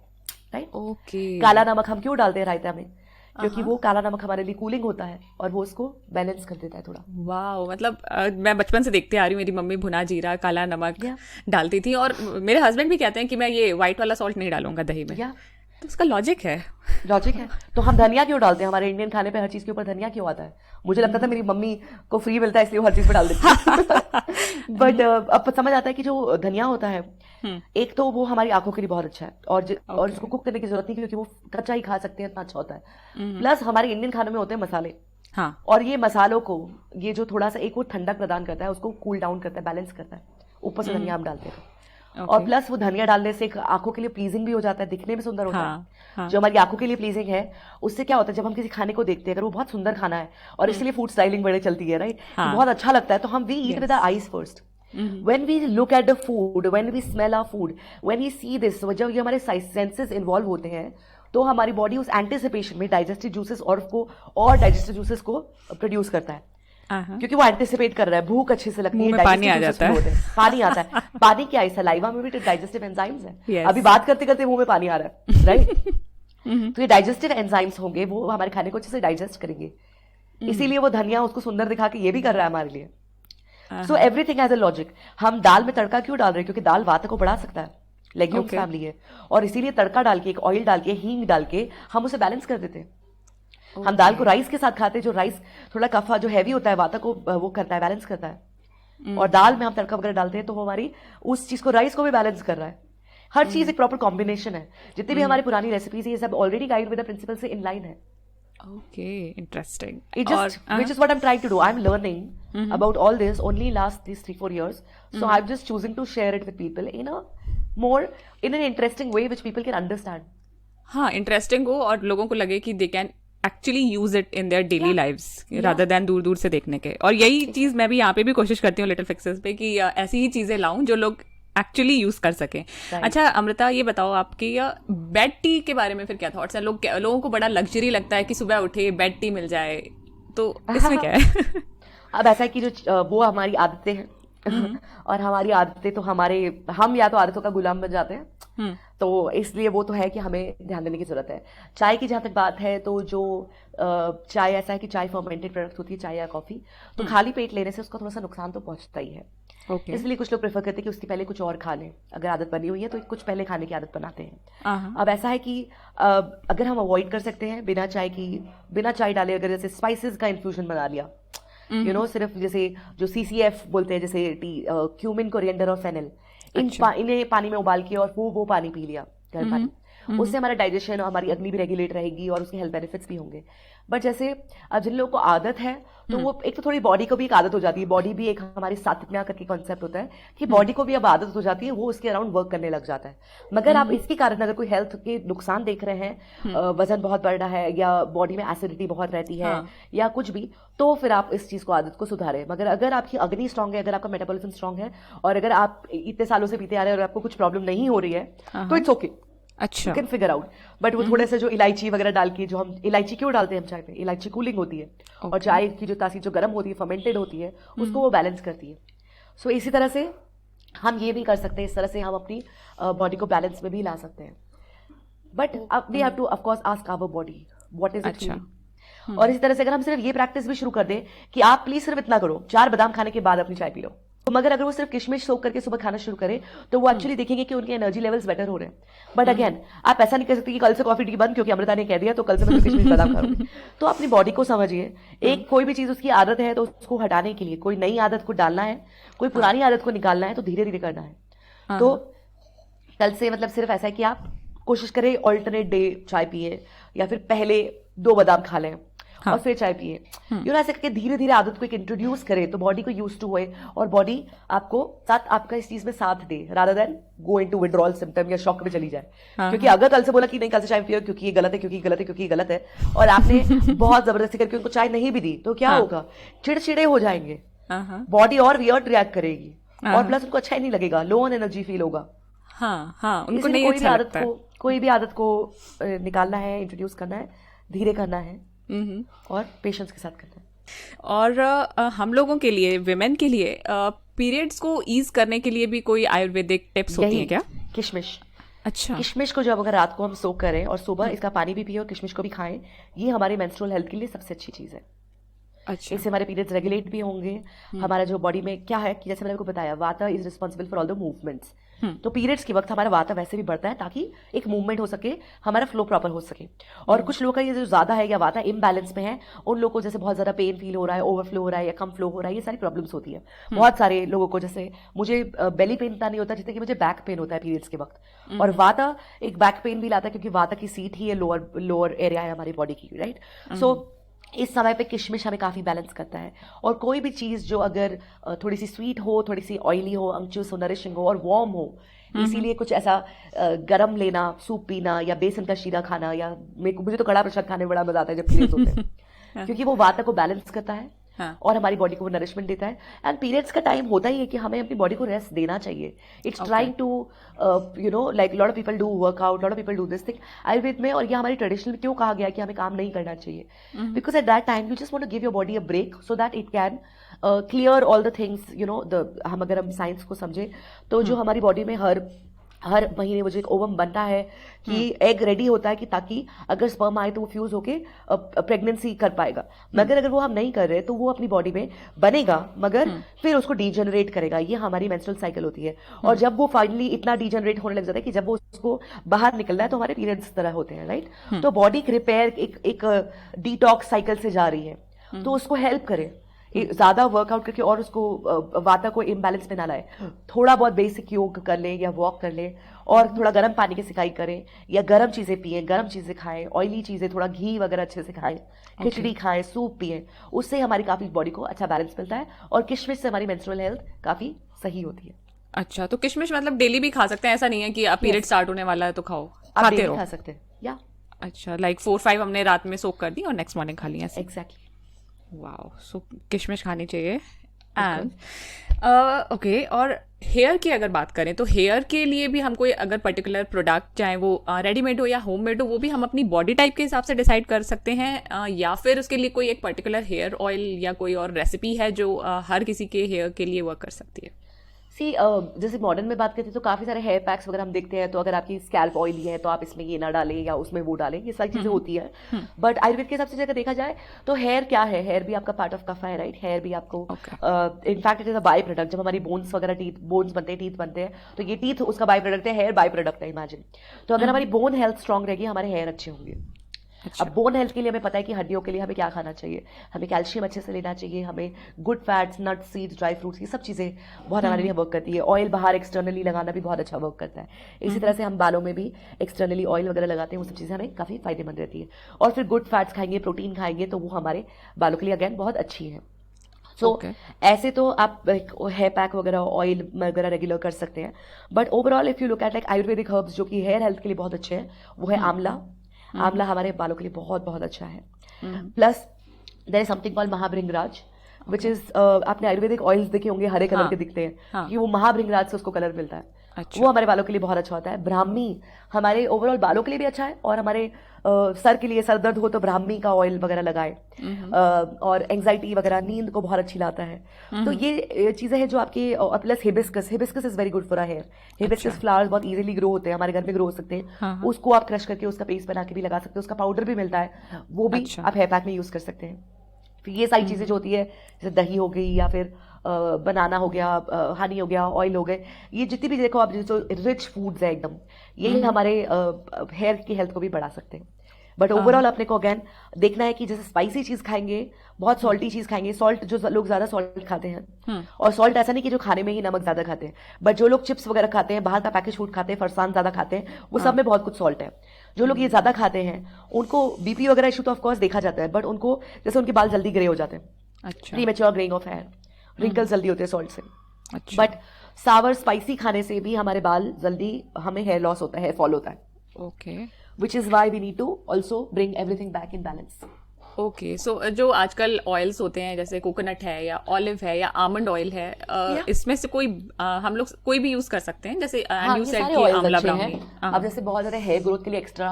Speaker 2: राइट?
Speaker 1: ओके।
Speaker 2: काला नमक हम क्यों डालते हैं रायता में? क्योंकि वो काला नमक हमारे लिए कूलिंग होता है और वो उसको बैलेंस कर देता है थोड़ा।
Speaker 1: वाह, मतलब मैं बचपन से देखते आ रही हूँ, मेरी मम्मी भुना जीरा, काला नमक डालती थी, और मेरे हस्बैंड भी कहते हैं कि मैं ये व्हाइट वाला सॉल्ट नहीं डालूंगा दही में। तो उसका लॉजिक है।
Speaker 2: तो हम धनिया क्यों डालते हैं? हमारे इंडियन खाने पे हर चीज के ऊपर धनिया क्यों आता है? मुझे लगता था मेरी मम्मी को फ्री मिलता है इसलिए वो हर चीज पे डाल देती है। बट अब समझ आता है कि जो धनिया होता है, एक तो वो हमारी आंखों के लिए बहुत अच्छा है, और इसको कुक करने की जरूरत नहीं, क्योंकि वो कच्चा ही खा सकते हैं, इतना अच्छा होता है। प्लस हमारे इंडियन खानों में होते हैं मसाले, और ये मसालों को, ये जो थोड़ा सा एक वो ठंडक प्रदान करता है, उसको कूल डाउन करता है, बैलेंस करता है। ऊपर से धनिया हम डालते हैं, और प्लस वो धनिया डालने से आंखों के लिए प्लीजिंग भी हो जाता है, दिखने में सुंदर होता है। जो हमारी आंखों के लिए प्लीजिंग है, उससे क्या होता है, जब हम किसी खाने को देखते हैं, अगर वो बहुत सुंदर खाना है, और इसलिए फूड स्टाइलिंग बड़े चलती है, राइट? बहुत अच्छा लगता है, तो हम we eat with our eyes first. When we look at the food, when we smell our food, when we see this, जब ये हमारे सेंसेस इन्वॉल्व होते हैं, तो हमारी बॉडी उस एंटिसिपेशन में डाइजेस्टिव जूसेस और डाइजेस्टिव जूसेस को प्रोड्यूस करता है, क्योंकि वो एंटिसिपेट कर रहा है, भूख अच्छे से लगती है,
Speaker 1: पानी आ जाता है,
Speaker 2: पानी आता है। पानी क्या है? सलाइवा में भी तो डाइजेस्टिव एंजाइम्स है। अभी बात करते करते मुंह में पानी आ रहा है, राइट? तो ये डाइजेस्टिव एंजाइम्स होंगे, वो हमारे खाने को अच्छे से डाइजेस्ट करेंगे। इसीलिए वो धनिया उसको सुंदर दिखा के ये भी कर रहा है हमारे लिए। So everything has a logic. हम दाल में तड़का क्यों डाल रहे हैं? क्योंकि दाल वात को बढ़ा सकता है, लेग्यूम्स फैमिली है, और इसीलिए तड़का डाल के, एक ऑयल डाल के, हींग डाल के हम उसे बैलेंस कर देते हैं. हम दाल को राइस के साथ खाते हैं, जो राइस थोड़ा कफा जो हैवी होता है वाता को वो करता है, बैलेंस करता है. और दाल में हम तड़का वगैरह डालते हैं तो वो हमारी उस चीज को, राइस को भी बैलेंस कर रहा है. हर चीज एक प्रॉपर कॉम्बिनेशन है. जितनी भी हमारी पुरानी रेसिपीज है ये सब already guide with the principle से इन लाइन है.
Speaker 1: Okay, interesting.
Speaker 2: It just, which is what I'm trying to do. I'm learning about all this only last these 3-4 years. So I'm just choosing to share it with people in a more, in an interesting way which people can understand.
Speaker 1: हाँ, interesting हो और लोगों को लगे कि they can actually use it in their daily lives rather than दूर दूर से देखने के. और यही चीज मैं भी यहाँ पे भी कोशिश करती हूँ लिटिल फिक्सेस पे कि ऐसी ही चीजें लाऊं जो लोग एक्चुअली यूज कर सकें. अच्छा अमृता, ये बताओ आपकी बेड टी के बारे में फिर क्या थॉट्स है? लोगों को बड़ा लग्जरी लगता है कि सुबह उठे बेड टी मिल जाए, तो इसमें क्या है?
Speaker 2: अब ऐसा है कि जो वो हमारी आदतें हैं और हमारी आदतें तो हम या तो आदतों का गुलाम बन जाते हैं. तो इसलिए वो तो है कि हमें ध्यान देने की जरूरत है. चाय की जहां तक बात है तो जो चाय, ऐसा है कि चाय फर्मेंटेड प्रोडक्ट होती है, चाय या कॉफी, तो खाली पेट लेने से उसका थोड़ा सा नुकसान तो पहुंचता ही है. इसलिए कुछ लोग प्रेफर करते हैं कि उसके पहले कुछ और खा लें. अगर आदत बनी हुई है तो कुछ पहले खाने की आदत बनाते हैं. अब ऐसा है कि अगर हम अवॉइड कर सकते हैं बिना चाय डाले, अगर जैसे स्पाइसेस का इन्फ्यूजन बना लिया, सिर्फ जैसे जो CCF बोलते हैं, जैसे क्यूमिन, कोरिएंडर और फेनिल, इन्हें पानी में उबाल के और वो पानी पी लिया, गर्म पानी, उससे हमारा डाइजेशन और हमारी अग्नि भी रेगुलेट रहेगी और उसके हेल्थ बेनिफिट्स भी होंगे. बट जैसे जिन लोगों को आदत है तो वो एक तो थोड़ी बॉडी को भी एक आदत हो जाती है. बॉडी भी एक हमारी सात्विकता करके कॉन्सेप्ट होता है कि बॉडी को भी अब आदत हो जाती है, वो उसके अराउंड वर्क करने लग जाता है. मगर आप इसके कारण अगर कोई हेल्थ के नुकसान देख रहे हैं, वजन बहुत बढ़ रहा है या बॉडी में एसिडिटी बहुत रहती है या कुछ भी, तो फिर आप इस चीज को, आदत को सुधारें. मगर अगर आपकी अग्नि स्ट्रांग है, अगर आपका मेटाबॉलिज्म स्ट्रांग है और अगर आप इतने सालों से पीते आ रहे हैं और आपको कुछ प्रॉब्लम नहीं हो रही है, तो इट्स ओके. अच्छा, you can figure out. But वो थोड़े से जो इलायची वगैरह डाल के, जो हम इलायची क्यों डालते हैं हम चाय पे? इलायची कूलिंग होती है और चाय की जो तासीर जो गर्म होती है, फर्मेंटेड होती है, उसको वो बैलेंस करती है. सो इसी तरह से हम ये भी कर सकते हैं. इस तरह से हम अपनी बॉडी को बैलेंस में भी ला सकते हैं. But we have to of course ask our body what is it. और इसी तरह से अगर हम सिर्फ ये प्रैक्टिस भी शुरू कर दें कि आप प्लीज सिर्फ इतना करो, 4 बादाम खाने के बाद अपनी चाय पी लो. तो मगर अगर वो सिर्फ किशमिश सोख करके सुबह खाना शुरू करें तो वो एक्चुअली देखेंगे कि उनके एनर्जी लेवल्स बेटर हो रहे हैं. बट अगेन आप ऐसा नहीं कर सकते कि कल से कॉफी टी बंद क्योंकि अमृता ने कह दिया तो कल से मैं किशमिश बादाम खाऊंगी. तो अपनी बॉडी को समझिए. एक कोई भी चीज उसकी आदत है तो उसको हटाने के लिए कोई नई आदत को डालना है, कोई पुरानी आदत को निकालना है, तो धीरे धीरे करना है. तो कल से मतलब सिर्फ ऐसा है कि आप कोशिश करें ऑल्टरनेट डे चाय पिए, या फिर पहले 2 बादाम खा लें और फिर चाय पिए. ऐसे करके धीरे धीरे आदत को एक इंट्रोड्यूस करे तो बॉडी को यूज टू होए और बॉडी आपका इस चीज में साथ दे, rather than go into withdrawal symptom या शॉक में चली जाए. क्योंकि अगर कल से बोला कि नहीं कल से चाय पियो क्योंकि ये गलत है, क्योंकि गलत है, क्योंकि गलत है, और आपने बहुत जबरदस्ती करके उनको चाय नहीं भी दी, तो क्या होगा? चिड़चिड़े हो जाएंगे, बॉडी और वियर्ड रिएक्ट करेगी और प्लस उनको अच्छा ही नहीं लगेगा, लो ऑन एनर्जी फील होगा.
Speaker 1: उनको नहीं अच्छा लगता है.
Speaker 2: कोई भी आदत को निकालना है, इंट्रोड्यूस करना है, धीरे करना है और पेशेंस के साथ करना है.
Speaker 1: और हम लोगों के लिए, विमेन के लिए, पीरियड्स को ईज करने के लिए भी कोई आयुर्वेदिक टिप्स होती हैं क्या?
Speaker 2: किशमिश.
Speaker 1: अच्छा,
Speaker 2: किशमिश को जब अगर रात को हम सोक करें और सुबह इसका पानी भी पिए और किशमिश को भी खाएं, ये हमारी मेंस्ट्रुअल हेल्थ के लिए सबसे अच्छी चीज है.
Speaker 1: अच्छा,
Speaker 2: इससे हमारे पीरियड्स रेगुलेट भी होंगे. हमारा जो बॉडी में क्या है कि जैसे मैंने आपको बताया, वाता is responsible for all the movements. तो पीरियड्स के वक्त हमारा वाता वैसे भी बढ़ता है ताकि एक मूवमेंट हो सके, हमारा फ्लो प्रॉपर हो सके. और कुछ लोगों का ये जो ज्यादा है या वाता इम्बैलेंस में है, उन लोगों को जैसे बहुत ज्यादा पेन फील हो रहा है, ओवरफ्लो हो रहा है या कम फ्लो हो रहा है, ये सारी प्रॉब्लम्स होती है. बहुत सारे लोगों को, जैसे मुझे बेली पेन इतना नहीं होता जितने कि मुझे बैक पेन होता है पीरियड्स के वक्त. और वाता एक बैक पेन भी लाता है क्योंकि वाता की सीट ही है लोअर एरिया है हमारी बॉडी की, राइट. सो इस समय पे किशमिश हमें काफ़ी बैलेंस करता है. और कोई भी चीज़ जो अगर थोड़ी सी स्वीट हो, थोड़ी सी ऑयली हो, अंक्चुअस हो, नरिशिंग हो और वार्म हो, इसीलिए कुछ ऐसा गरम लेना, सूप पीना या बेसन का शीरा खाना, या मुझे तो कड़ा प्रसाद खाने में बड़ा मजा आता है जब पीरियड्स होते हैं क्योंकि वो वाता को बैलेंस करता है और हमारी बॉडी को वो नरिशमेंट देता है. एंड पीरियड्स का टाइम होता ही है कि हमें अपनी बॉडी को रेस्ट देना चाहिए. It's trying to like lot of people do workout, lot of people do this thing Ayurveda में. और ये हमारी ट्रेडिशनल में क्यों कहा गया कि हमें काम नहीं करना चाहिए? Because at that time you just want to give your body a break so that it can clear all the things. हम अगर हम साइंस को समझे तो जो हमारी बॉडी में हर हर महीने वो जो एक ओवम बनता है कि एग रेडी होता है कि ताकि अगर स्पर्म आए तो वो फ्यूज होके प्रेगनेंसी कर पाएगा, मगर अगर वो हम नहीं कर रहे तो वो अपनी बॉडी में बनेगा मगर फिर उसको डीजनरेट करेगा। ये हमारी मेंस्ट्रुअल साइकिल होती है। और जब वो फाइनली इतना डीजनरेट होने लग जाता है कि जब वो उसको बाहर निकलना है तो हमारे पीरियड्स तरह होते हैं, राइट। तो बॉडी रिपेयर एक डिटॉक्स साइकिल से जा रही है, तो उसको हेल्प करे ज्यादा वर्कआउट करके और उसको वाता को इम्बैलेंस में ना लाए। थोड़ा बहुत बेसिक योग कर ले या वॉक कर ले और थोड़ा गर्म पानी की सिकाई करें या गर्म चीजें पिए, गर्म चीजें खाएं, ऑयली चीजें थोड़ा घी वगैरह अच्छे से खाएं, खिचड़ी खाएं, सूप पिए, उससे हमारी काफी बॉडी को अच्छा बैलेंस मिलता है। और किशमिश से हमारी मेंस्ट्रुअल हेल्थ काफी सही होती है।
Speaker 1: अच्छा, तो किशमिश मतलब डेली भी खा सकते हैं, ऐसा नहीं है कि पीरियड स्टार्ट होने वाला है तो खाओ,
Speaker 2: आप
Speaker 1: खाते
Speaker 2: डेली
Speaker 1: रहो?
Speaker 2: खा सकते हैं या
Speaker 1: अच्छा, लाइक 4-5 हमने रात में सोक कर दी और नेक्स्ट मॉर्निंग खा लिया।
Speaker 2: एग्जैक्टली।
Speaker 1: वाओ, सो किशमिश खानी चाहिए। एंड ओके, और हेयर की अगर बात करें तो हेयर के लिए भी हम कोई अगर पर्टिकुलर प्रोडक्ट, चाहे वो रेडीमेड हो या होममेड हो, वो भी हम अपनी बॉडी टाइप के हिसाब से डिसाइड कर सकते हैं, या फिर उसके लिए कोई एक पर्टिकुलर हेयर ऑयल या कोई और रेसिपी है जो हर किसी के हेयर के लिए वर्क कर सकती है?
Speaker 2: जैसे मॉडर्न में बात करते हैं तो काफी सारे हेयर पैक्स वगैरह हम देखते हैं, तो अगर आपकी स्कैल्प ऑयली है तो आप इसमें ये ना डालें या उसमें वो डालें, ये सारी चीजें होती है। बट आयुर्वेद के हिसाब से अगर देखा जाए तो हेयर क्या है, हेयर भी आपका पार्ट ऑफ कफा है, राइट। हेयर भी आपको in fact it is a by product. जब हमारी बोन्स वगैरह बोन्स बनते हैं, टीथ बनते हैं, तो ये टीथ उसका बाय प्रोडक्ट है, हेयर बाय प्रोडक्ट है, इमेजिन। तो अगर हमारी बोन हेल्थ स्ट्रांग रहेगी, हमारे हेयर अच्छे होंगे। अब बोन हेल्थ के लिए हमें पता है कि हड्डियों के लिए हमें क्या खाना चाहिए, हमें कैल्शियम अच्छे से लेना चाहिए, हमें good fats, nuts, seeds, dry fruits, ये सब चीज़ें बहुत हमारे लिए वर्क करती है। ऑयल बाहर एक्सटर्नली लगाना भी बहुत अच्छा वर्क करता है। इसी तरह से हम बालों में भी एक्सटर्नली ऑयल वगैरह लगाते हैं, वो सब चीज़ें हमें काफ़ी फायदेमंद रहती है। और फिर गुड फैट्स खाएंगे, प्रोटीन खाएंगे, तो वो हमारे बालों के लिए अगेन बहुत अच्छी है। सो ऐसे तो आप हेयर पैक वगैरह, ऑयल वगैरह रेगुलर कर सकते हैं। But overall if you look at like Ayurvedic herbs जो कि हेयर हेल्थ के लिए बहुत अच्छे हैं, वो है आंवला। आंवला हमारे बालों के लिए बहुत बहुत अच्छा है। Plus there is something called Mahabhringraj, which is आपने आयुर्वेदिक ऑयल्स देखे होंगे, हरे कलर के दिखते हैं, कि वो महाभृंगराज से उसको कलर मिलता है। अच्छा। वो हमारे बालों के लिए बहुत अच्छा होता है। ब्राह्मी हमारे ओवरऑल बालों के लिए भी अच्छा है, और हमारे सर के लिए, सर दर्द हो तो ब्राह्मी का ऑयल वगैरह लगाए, और एंजाइटी वगैरह, नींद को बहुत अच्छी लाता है। तो ये चीजें हैं जो आपके, plus hibiscus, hibiscus is very good for a hair. Hibiscus flowers बहुत इजीली ग्रो होते हैं, हमारे घर में ग्रो हो सकते हैं। उसको आप क्रश करके उसका पेस्ट बना के भी लगा सकते हो, उसका पाउडर भी मिलता है, वो भी आप हेयर पैक में यूज कर सकते हैं। फिर ये सारी चीजें जो होती है, जैसे दही हो गई या फिर बनाना हो गया, हनी हो गया, ऑयल हो गए, ये जितनी भी देखो आप जो रिच फूड्स है एकदम, ये हमारे हेयर की हेल्थ को भी बढ़ा सकते हैं। बट ओवरऑल अपने को अगेन देखना है कि जैसे स्पाइसी चीज खाएंगे, बहुत सॉल्टी चीज खाएंगे, सॉल्ट जो लोग ज्यादा सॉल्ट खाते हैं, और सॉल्ट ऐसा नहीं कि जो खाने में ही नमक ज्यादा खाते हैं, बट जो लोग चिप्स वगैरह खाते हैं, बाहर का पैकेज फूड खाते हैं, फरसान ज्यादा खाते हैं, वो सब में बहुत कुछ सॉल्ट है। जो लोग ये ज्यादा खाते हैं उनको बीपी वगैरह इशू तो ऑफकोर्स देखा जाता है, बट उनको जैसे उनके बाल जल्दी ग्रे हो जाते हैं, premature greying of hair, wrinkles जल्दी होते हैं सॉल्ट से। बट सावर स्पाइसी खाने से भी हमारे बाल जल्दी, हमें हेयर लॉस होता है, हेयर फॉल होता है।
Speaker 1: Okay,
Speaker 2: which is why we need to also bring everything back in balance.
Speaker 1: Okay, so जो आजकल ऑयल्स होते हैं, जैसे कोकोनट है या ऑलिव है या आमंड ऑयल है, इसमें से कोई हम लोग कोई भी यूज कर सकते हैं, जैसे you said कि आंवला ब्राह्मी।
Speaker 2: अब जैसे बहुत ज्यादा हेयर ग्रोथ के लिए एक्स्ट्रा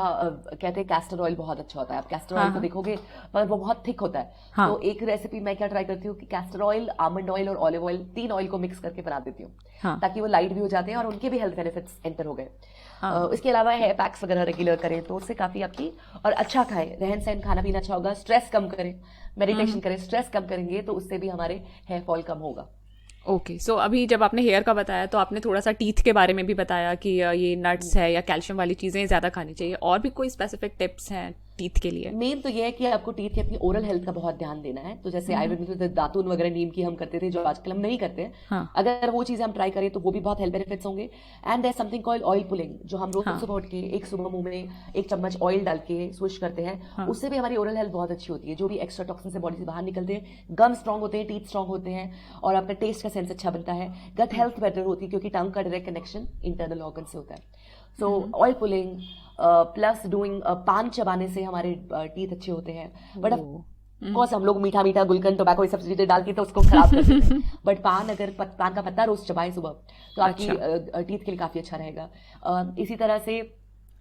Speaker 2: कहते हैं कैस्टर ऑयल बहुत अच्छा होता है। आप कैस्टर ऑयल को देखोगे पर वो बहुत थिक होता है। तो एक रेसिपी मैं क्या ट्राई करती हूँ कि कैस्टर ऑयल, आमंड ऑयल और ऑलिव ऑयल, 3 ऑयल को मिक्स करके बना देती हूँ, ताकि वो लाइट भी हो जाते हैं और उनके भी हेल्थ बेनिफिट्स एंटर हो गए। इसके अलावा हेयर पैक्स वगैरह रेगुलर करें तो उससे काफी आपकी, और अच्छा खाएं, रहन सहन, खाना पीना अच्छा होगा, स्ट्रेस कम करें, मेडिटेशन करें, स्ट्रेस कम करेंगे तो उससे भी हमारे हेयर फॉल कम होगा।
Speaker 1: ओके, सो अभी जब आपने हेयर का बताया तो आपने थोड़ा सा टीथ के बारे में भी बताया कि ये नट्स है या कैल्शियम वाली चीजें ज्यादा खानी चाहिए, और भी कोई स्पेसिफिक टिप्स हैं टीथ के लिए?
Speaker 2: मेन तो ये है कि आपको टीथ की अपनी ओरल हेल्थ का बहुत ध्यान देना है। तो जैसे आयुर्वेद में तो दातुन वगैरह नीम की हम करते थे, जो आजकल हम नहीं करते हैं। अगर वो चीजें हम ट्राई करें तो वो भी बहुत हेल्थ बेनिफिट्स होंगे। And there something called oil pulling, जो हम रोज सुबह उठ के एक सुबह मुंह में 1 चम्मच ऑयल डाल के स्विश करते हैं, उससे भी हमारी ओरल हेल्थ बहुत अच्छी होती है। जो भी एक्स्ट्रा टॉक्सिन से बॉडी से बाहर निकलते हैं, गम स्ट्रांग होते हैं, टीथ स्ट्रांग होते हैं, और आपका टेस्ट का सेंस अच्छा बनता है। गट हेल्थ बेटर होती है क्योंकि टंग का डायरेक्ट कनेक्शन इंटरनल ऑर्गन से होता है। सो ऑयल पुलिंग प्लस डूइंग, पान चबाने से हमारे टीथ अच्छे होते हैं। बट ऑफकोर्स हम लोग मीठा मीठा गुलकंद, टोबैको, ये सब चीजें डाल के तो उसको खराब कर देते हैं। बट पान, अगर पान का पत्ता रोज चबाएं सुबह, तो आपकी टीथ के लिए काफी अच्छा रहेगा। इसी तरह से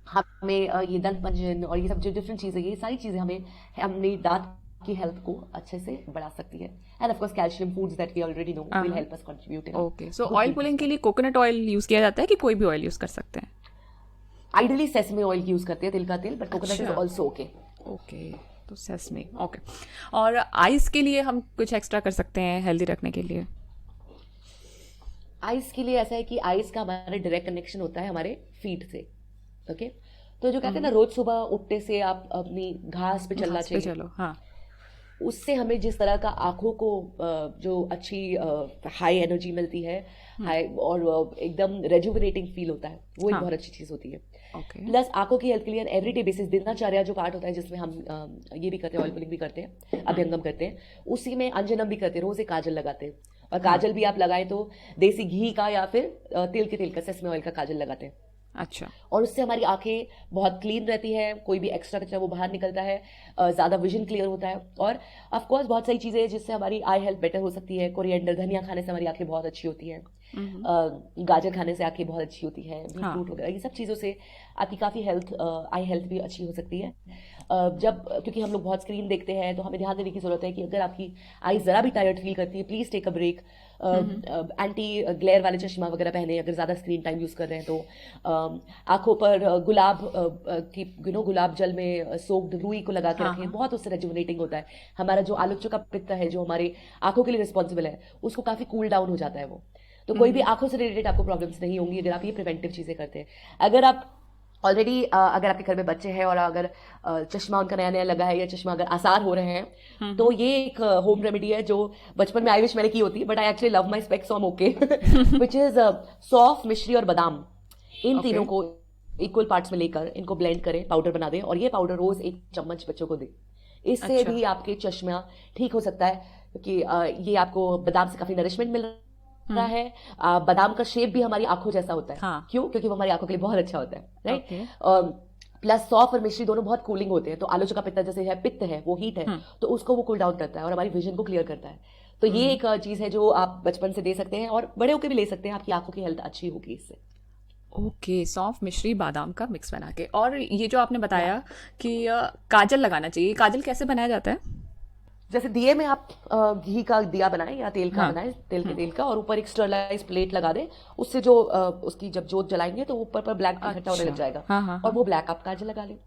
Speaker 2: हमें ये दंत मंजन और ये सब जो डिफरेंट चीजें, ये सारी चीजें हमें, हमने दांत की हेल्थ को अच्छे से बढ़ा सकती है. And of course calcium foods that we already know will help us contribute in.
Speaker 1: Okay, so oil pulling के लिए कोकोनट ऑयल यूज किया जाता है कि कोई भी ऑयल यूज कर सकते हैं?
Speaker 2: आइडियली सेसमे ऑयल यूज करते हैं, तिल का तेल, but coconut is also okay.
Speaker 1: Okay, तो सेसमे. ओके, और आइस के लिए हम कुछ एक्स्ट्रा कर सकते हैं हेल्दी रखने के लिए?
Speaker 2: आइस के लिए ऐसा है कि आइस का हमारा डायरेक्ट कनेक्शन होता है हमारे फीट से. ओके, तो जो कहते हैं ना रोज सुबह उठने से आप अपनी घास पे चलना चाहिए.
Speaker 1: चलो, हाँ.
Speaker 2: उससे हमें जिस तरह का आंखों को जो अच्छी हाई एनर्जी मिलती है, हाई और एकदम रेजुविनेटिंग फील होता है, वो एक बहुत अच्छी चीज होती है. प्लस आंखों की हेल्थ के लिए एवरीडे बेसिस दिनचर्या जो पार्ट होता है जिसमें हम ये भी करते हैं, ऑयल पुलिंग भी करते हैं, अभ्यंगम करते हैं, उसी में अंजनम भी करते हैं, रोज एक काजल लगाते हैं. और काजल भी आप लगाएं तो देसी घी का या फिर तिल के तेल का, सेसमे ऑयल का काजल लगाते हैं.
Speaker 1: अच्छा.
Speaker 2: और उससे हमारी आंखें बहुत क्लीन रहती है, कोई भी एक्स्ट्रा कचरा वो बाहर निकलता है, ज्यादा विजन क्लियर होता है. और ऑफ कोर्स बहुत सारी चीजें हैं जिससे हमारी आई हेल्थ बेटर हो सकती है. कोरिएंडर, धनिया खाने से हमारी आंखें बहुत अच्छी होती हैं. गाजर खाने से आंखें बहुत अच्छी होती हैं. बीटरूट वगैरह, ये सब चीजों से आपकी काफी हेल्थ, आई हेल्थ भी अच्छी हो सकती है. जब क्योंकि हम लोग बहुत स्क्रीन देखते हैं तो हमें ध्यान देने की जरूरत है कि अगर आपकी आई जरा भी टायर्ड फील करती है, please take a break. Anti glare वाले चश्मा वगैरह पहने अगर ज्यादा स्क्रीन टाइम यूज कर रहे हैं तो. आंखों पर की गुलाब जल में सोक्ड रुई को लगा के रखें, बहुत उससे रेजुविनेटिंग होता है. हमारा जो आलोच्य का पित्त है जो हमारे आंखों के लिए रिस्पॉन्सिबल है, उसको काफी कूल डाउन हो जाता है वो. तो कोई भी आंखों से रिलेटेड आपको प्रॉब्लम्स नहीं होंगी अगर आप ये प्रिवेंटिव चीजें करते हैं. अगर आप ऑलरेडी अगर आपके घर में बच्चे हैं और अगर चश्मा उनका नया नया लगा है या चश्मा अगर आसार हो रहे हैं, तो ये एक होम रेमेडी है जो बचपन में आई विश मैंने की होती, but I actually love my specs, so I M okay. Which is सौंफ, मिश्री और बादाम, इन तीनों को इक्वल पार्ट्स में लेकर इनको ब्लेंड करें, पाउडर बना दें, और ये पाउडर रोज 1 चम्मच बच्चों को दें. इससे भी आपके चश्मा ठीक हो सकता है, क्योंकि ये आपको बादाम से काफी नरिशमेंट मिल रहा है. बादाम का शेप भी हमारी आंखों जैसा होता है. क्यों? क्योंकि वो हमारी आंखों के लिए बहुत अच्छा होता है, राइट. प्लस सौंफ और मिश्री दोनों बहुत कूलिंग होते हैं. तो आलोच का पित्त जैसे है, पित्त है वो हीट है, तो उसको वो कूल डाउन करता है और हमारी विजन को क्लियर करता है. तो ये एक चीज है जो आप बचपन से दे सकते हैं और बड़े होकर भी ले सकते हैं. आपकी आंखों की हेल्थ अच्छी होगी इससे.
Speaker 1: ओके, सौंफ, मिश्री, बादाम का मिक्स बना के. और ये जो आपने बताया कि काजल लगाना चाहिए, काजल कैसे बनाया जाता है?
Speaker 2: जैसे दिए में आप घी का दिया बनाएं या तेल का बनाएं, तेल के तेल का, और ऊपर एक स्टरलाइज प्लेट लगा दें. उससे जो उसकी जब जोत जलाएंगे तो ऊपर पर ब्लैक इकट्ठा होने लग जाएगा. और वो ब्लैक आप काजल लगा लें,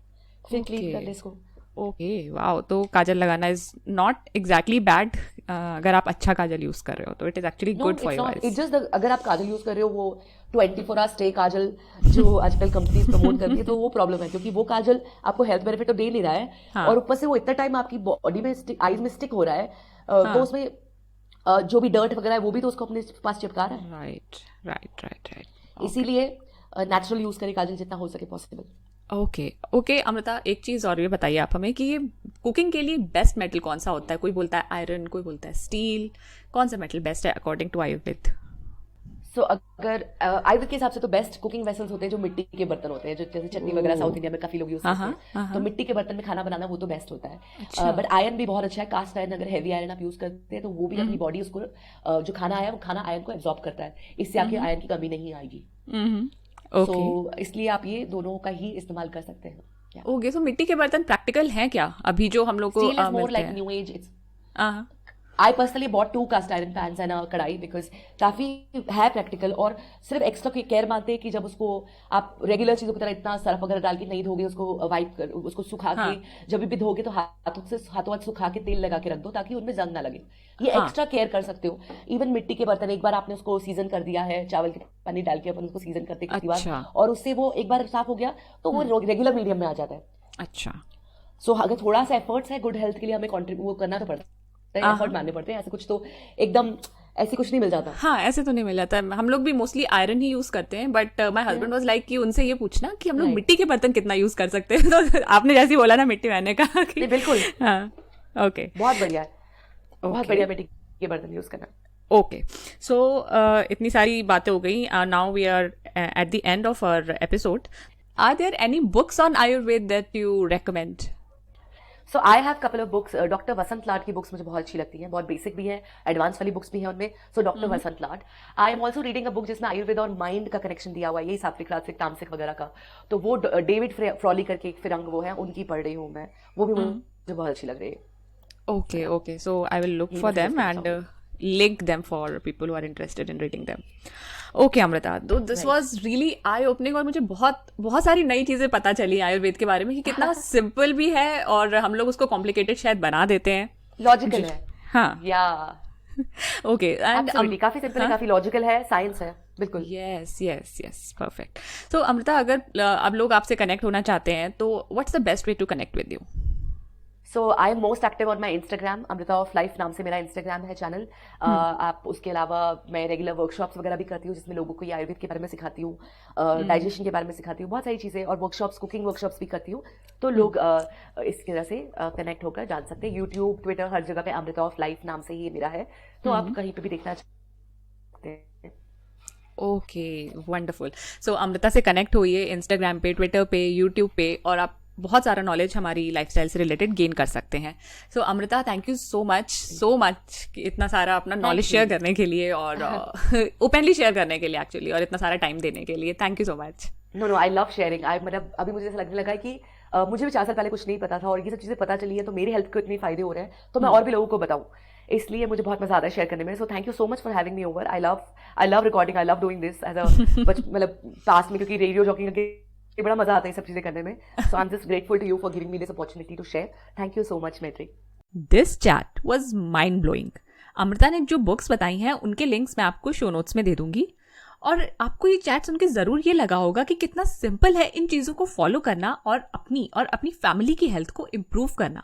Speaker 2: फिर क्लीन कर लें इसको.
Speaker 1: Okay, wow. तो काजल लगाना इज नॉट एग्जैक्टली बैड अगर आप अच्छा काजल यूज कर रहे हो तो. It is actually good for your eyes.
Speaker 2: It's just अगर आप काजल यूज कर रहे हो वो 24 आवर स्टे काजल जो आजकल कंपनीज प्रमोट करती है, तो वो प्रॉब्लम है, क्योंकि वो काजल आपको हेल्थ बेनिफिट तो दे नहीं रहा है. और ऊपर से वो इतना टाइम आपकी बॉडी में आईज में स्टिक हो रहा है, तो उसमें जो भी डर्ट वगैरह है वो भी तो उसको अपने पास चिपका रहा है.
Speaker 1: Right, right, right, right.
Speaker 2: इसीलिए नेचुरल यूज करें काजल जितना हो सके पॉसिबल.
Speaker 1: ओके, अमृता, एक चीज और ये बताइए आप हमें कि ये कुकिंग के लिए बेस्ट मेटल कौन सा होता है? कोई बोलता है आयरन, कोई बोलता है स्टील. कौन सा मेटल बेस्ट है अकॉर्डिंग टू आयुर्वेद?
Speaker 2: सो अगर आयुर्वेद के हिसाब से तो बेस्ट कुकिंग वेसल्स होते हैं जो मिट्टी के बर्तन होते हैं, जो जैसे चटनी वगैरह साउथ इंडिया में काफी लोग यूज करते हैं, तो मिट्टी के बर्तन में खाना बनाना वो तो बेस्ट होता है. बट आयरन भी बहुत अच्छा है. कास्ट आयरन, अगर हैवी आयरन आप यूज करते हैं तो वो भी अपनी बॉडी उसको जो खाना आया वो खाना आयरन को एब्जॉर्ब करता है. इससे आपके आयरन की कमी नहीं आएगी. तो इसलिए आप ये दोनों का ही इस्तेमाल कर सकते हैं.
Speaker 1: ओके, सो मिट्टी के बर्तन प्रैक्टिकल हैं क्या अभी जो हम लोग को
Speaker 2: मिलते हैं? More like new age. I personally bought 2 cast iron pans and a कढ़ाई because काफी है प्रैक्टिकल, और सिर्फ एक्स्ट्रा केयर मानते हैं कि जब उसको आप रेगुलर चीजों की तरह इतना सर्फ वगैरह डाल के नहीं धोगे, उसको वाइप कर, उसको सुखा के जब भी धोगे तो हाथों हाथ सुखा के तेल लगा के रख दो ताकि उनमें जंग ना लगे. ये एक्स्ट्रा केयर कर सकते हो. इवन मिट्टी के बर्तन एक बार आपने उसको सीजन कर दिया है, चावल के पानी डाल के अपन उसको सीजन करते कितनी बार, और उससे वो एक बार साफ हो गया तो वो रेगुलर मीडियम में आ जाता है.
Speaker 1: अच्छा.
Speaker 2: सो अगर थोड़ा सा एफर्ट्स है गुड हेल्थ के लिए, हमें कंट्रीब्यूट करना तो पड़ता है, एफर्ट मानने पड़ते हैं. ऐसे कुछ तो एकदम ऐसे कुछ नहीं मिल जाता.
Speaker 1: हाँ, ऐसे तो नहीं मिल जाता. हम लोग भी मोस्टली आयरन ही यूज करते हैं, but my husband was like कि उनसे ये पूछना कि हम लोग मिट्टी के बर्तन कितना यूज कर सकते हैं. तो आपने जैसे बोला ना मिट्टी, मैंने कहा कि
Speaker 2: बिल्कुल.
Speaker 1: हाँ, ओके,
Speaker 2: बहुत बढ़िया है. बहुत बढ़िया मिट्टी के बर्तन यूज करना.
Speaker 1: ओके, सो इतनी सारी बातें हो गई. Now we are at the end of our episode. Are there any books on Ayurveda that you recommend?
Speaker 2: So I have couple of books. Doctor Vasant Lad की बुक्स मुझे बहुत अच्छी लगती हैं. बहुत बेसिक भी है, एडवांस वाली बुक्स भी हैं उनमें. So doctor Vasant Lad. I am also reading a book जिसमें आयुर्वेद और माइंड का कनेक्शन दिया हुआ है, यही सात्विक राजसिक तामसिक वगैरह का. तो वो डेविड फ्रॉली करके एक फिरंग वो है, उनकी पढ़ रही हूँ मैं. वो भी मुझे बहुत अच्छी लग रही है.
Speaker 1: Okay. So I will look
Speaker 2: He
Speaker 1: for
Speaker 2: was his
Speaker 1: them
Speaker 2: favorite
Speaker 1: and link them for people who are interested in reading them. Okay, Amrita, तो this was really I opening और मुझे बहुत बहुत सारी नई चीज़ें पता चली आयुर्वेद के बारे में कि कितना सिंपल भी है और हम लोग उसको कॉम्प्लिकेटेड शायद बना देते हैं.
Speaker 2: लॉजिकल है.
Speaker 1: हाँ.
Speaker 2: या
Speaker 1: ओके एंड
Speaker 2: एब्सोल्युटली काफी सिंपल है, काफी लॉजिकल है, साइंस है. बिल्कुल.
Speaker 1: Yes perfect. सो अमृता, अगर अब लोग आपसे कनेक्ट होना चाहते हैं तो what's the best way to connect with you?
Speaker 2: So I am most active on my Instagram. Amrita of life नाम से मेरा इंस्टाग्राम है चैनल. आप उसके अलावा मैं रेगुलर वर्कशॉप्स वगैरह भी करती हूँ जिसमें लोगों को ये आयुर्वेद के बारे में सिखाती हूँ, डाइजेशन के बारे में सिखाती हूँ, बहुत सारी चीज़ें, और वर्कशॉप्स, कुकिंग वर्कशॉप्स भी करती हूँ. तो लोग इस तरह से कनेक्ट होकर जान सकते हैं. यूट्यूब, ट्विटर, हर जगह पे अमृता ऑफ लाइफ नाम से ही मेरा है. तो आप कहीं पे भी देखना चाहते हैं.
Speaker 1: Okay, wonderful. सो अमृता से कनेक्ट होइए इंस्टाग्राम पे, ट्विटर पे, यूट्यूब पे, और आप बहुत सारा नॉलेज हमारी लाइफस्टाइल से रिलेटेड गेन कर सकते हैं. So Amrita, thank you so much इतना सारा अपना नॉलेज शेयर करने के लिए और ओपनली शेयर करने के लिए एक्चुअली, और इतना सारा टाइम देने के लिए. Thank you so much.
Speaker 2: No I love sharing. मतलब अभी मुझे ऐसा लगने लगा है कि मुझे भी 4 साल पहले कुछ नहीं पता था और ये सब चीज़ें पता चली है तो मेरी हेल्थ को इतने फायदे हो रहे हैं तो मैं और भी लोगों को बताऊं. इसलिए मुझे बहुत मजा आता है शेयर करने में. So thank you so much for having me over. I love recording, I love doing this as a मतलब पास में, क्योंकि रेडियो जॉकिंग करके बड़ा मजा आता है सब चीजें करने में. So I am just grateful to you for giving me this opportunity to share. Thank you so much Maitri.
Speaker 1: This chat was mind blowing. Amrita ने जो बुक्स बताई हैं उनके लिंक्स मैं आपको शो नोट्स में दे दूंगी. और आपको ये चैट सुन के जरूर ये लगा होगा कि कितना सिंपल है इन चीजों को फॉलो करना और अपनी फैमिली की हेल्थ को इम्प्रूव करना.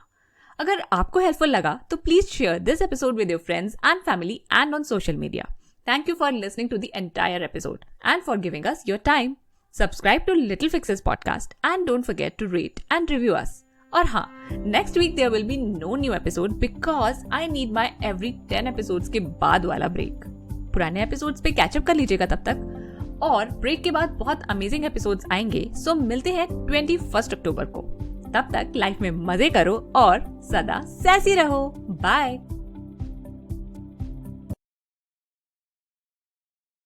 Speaker 1: अगर आपको हेल्पफुल लगा तो please share this episode with your friends and family and on social media. Thank you for listening to the entire episode and for giving us your time. Subscribe to Little Fixes podcast and don't forget to rate and review us. और हाँ, next week there will be no new episode because I need my every 10 episodes के बाद वाला break. पुराने episodes पे catch up कर लीजिएगा तब तक. और break के बाद बहुत amazing episodes आएंगे, so मिलते हैं 21 अक्टूबर को. तब तक लाइफ में मजे करो और सदा सैसी रहो. बाय.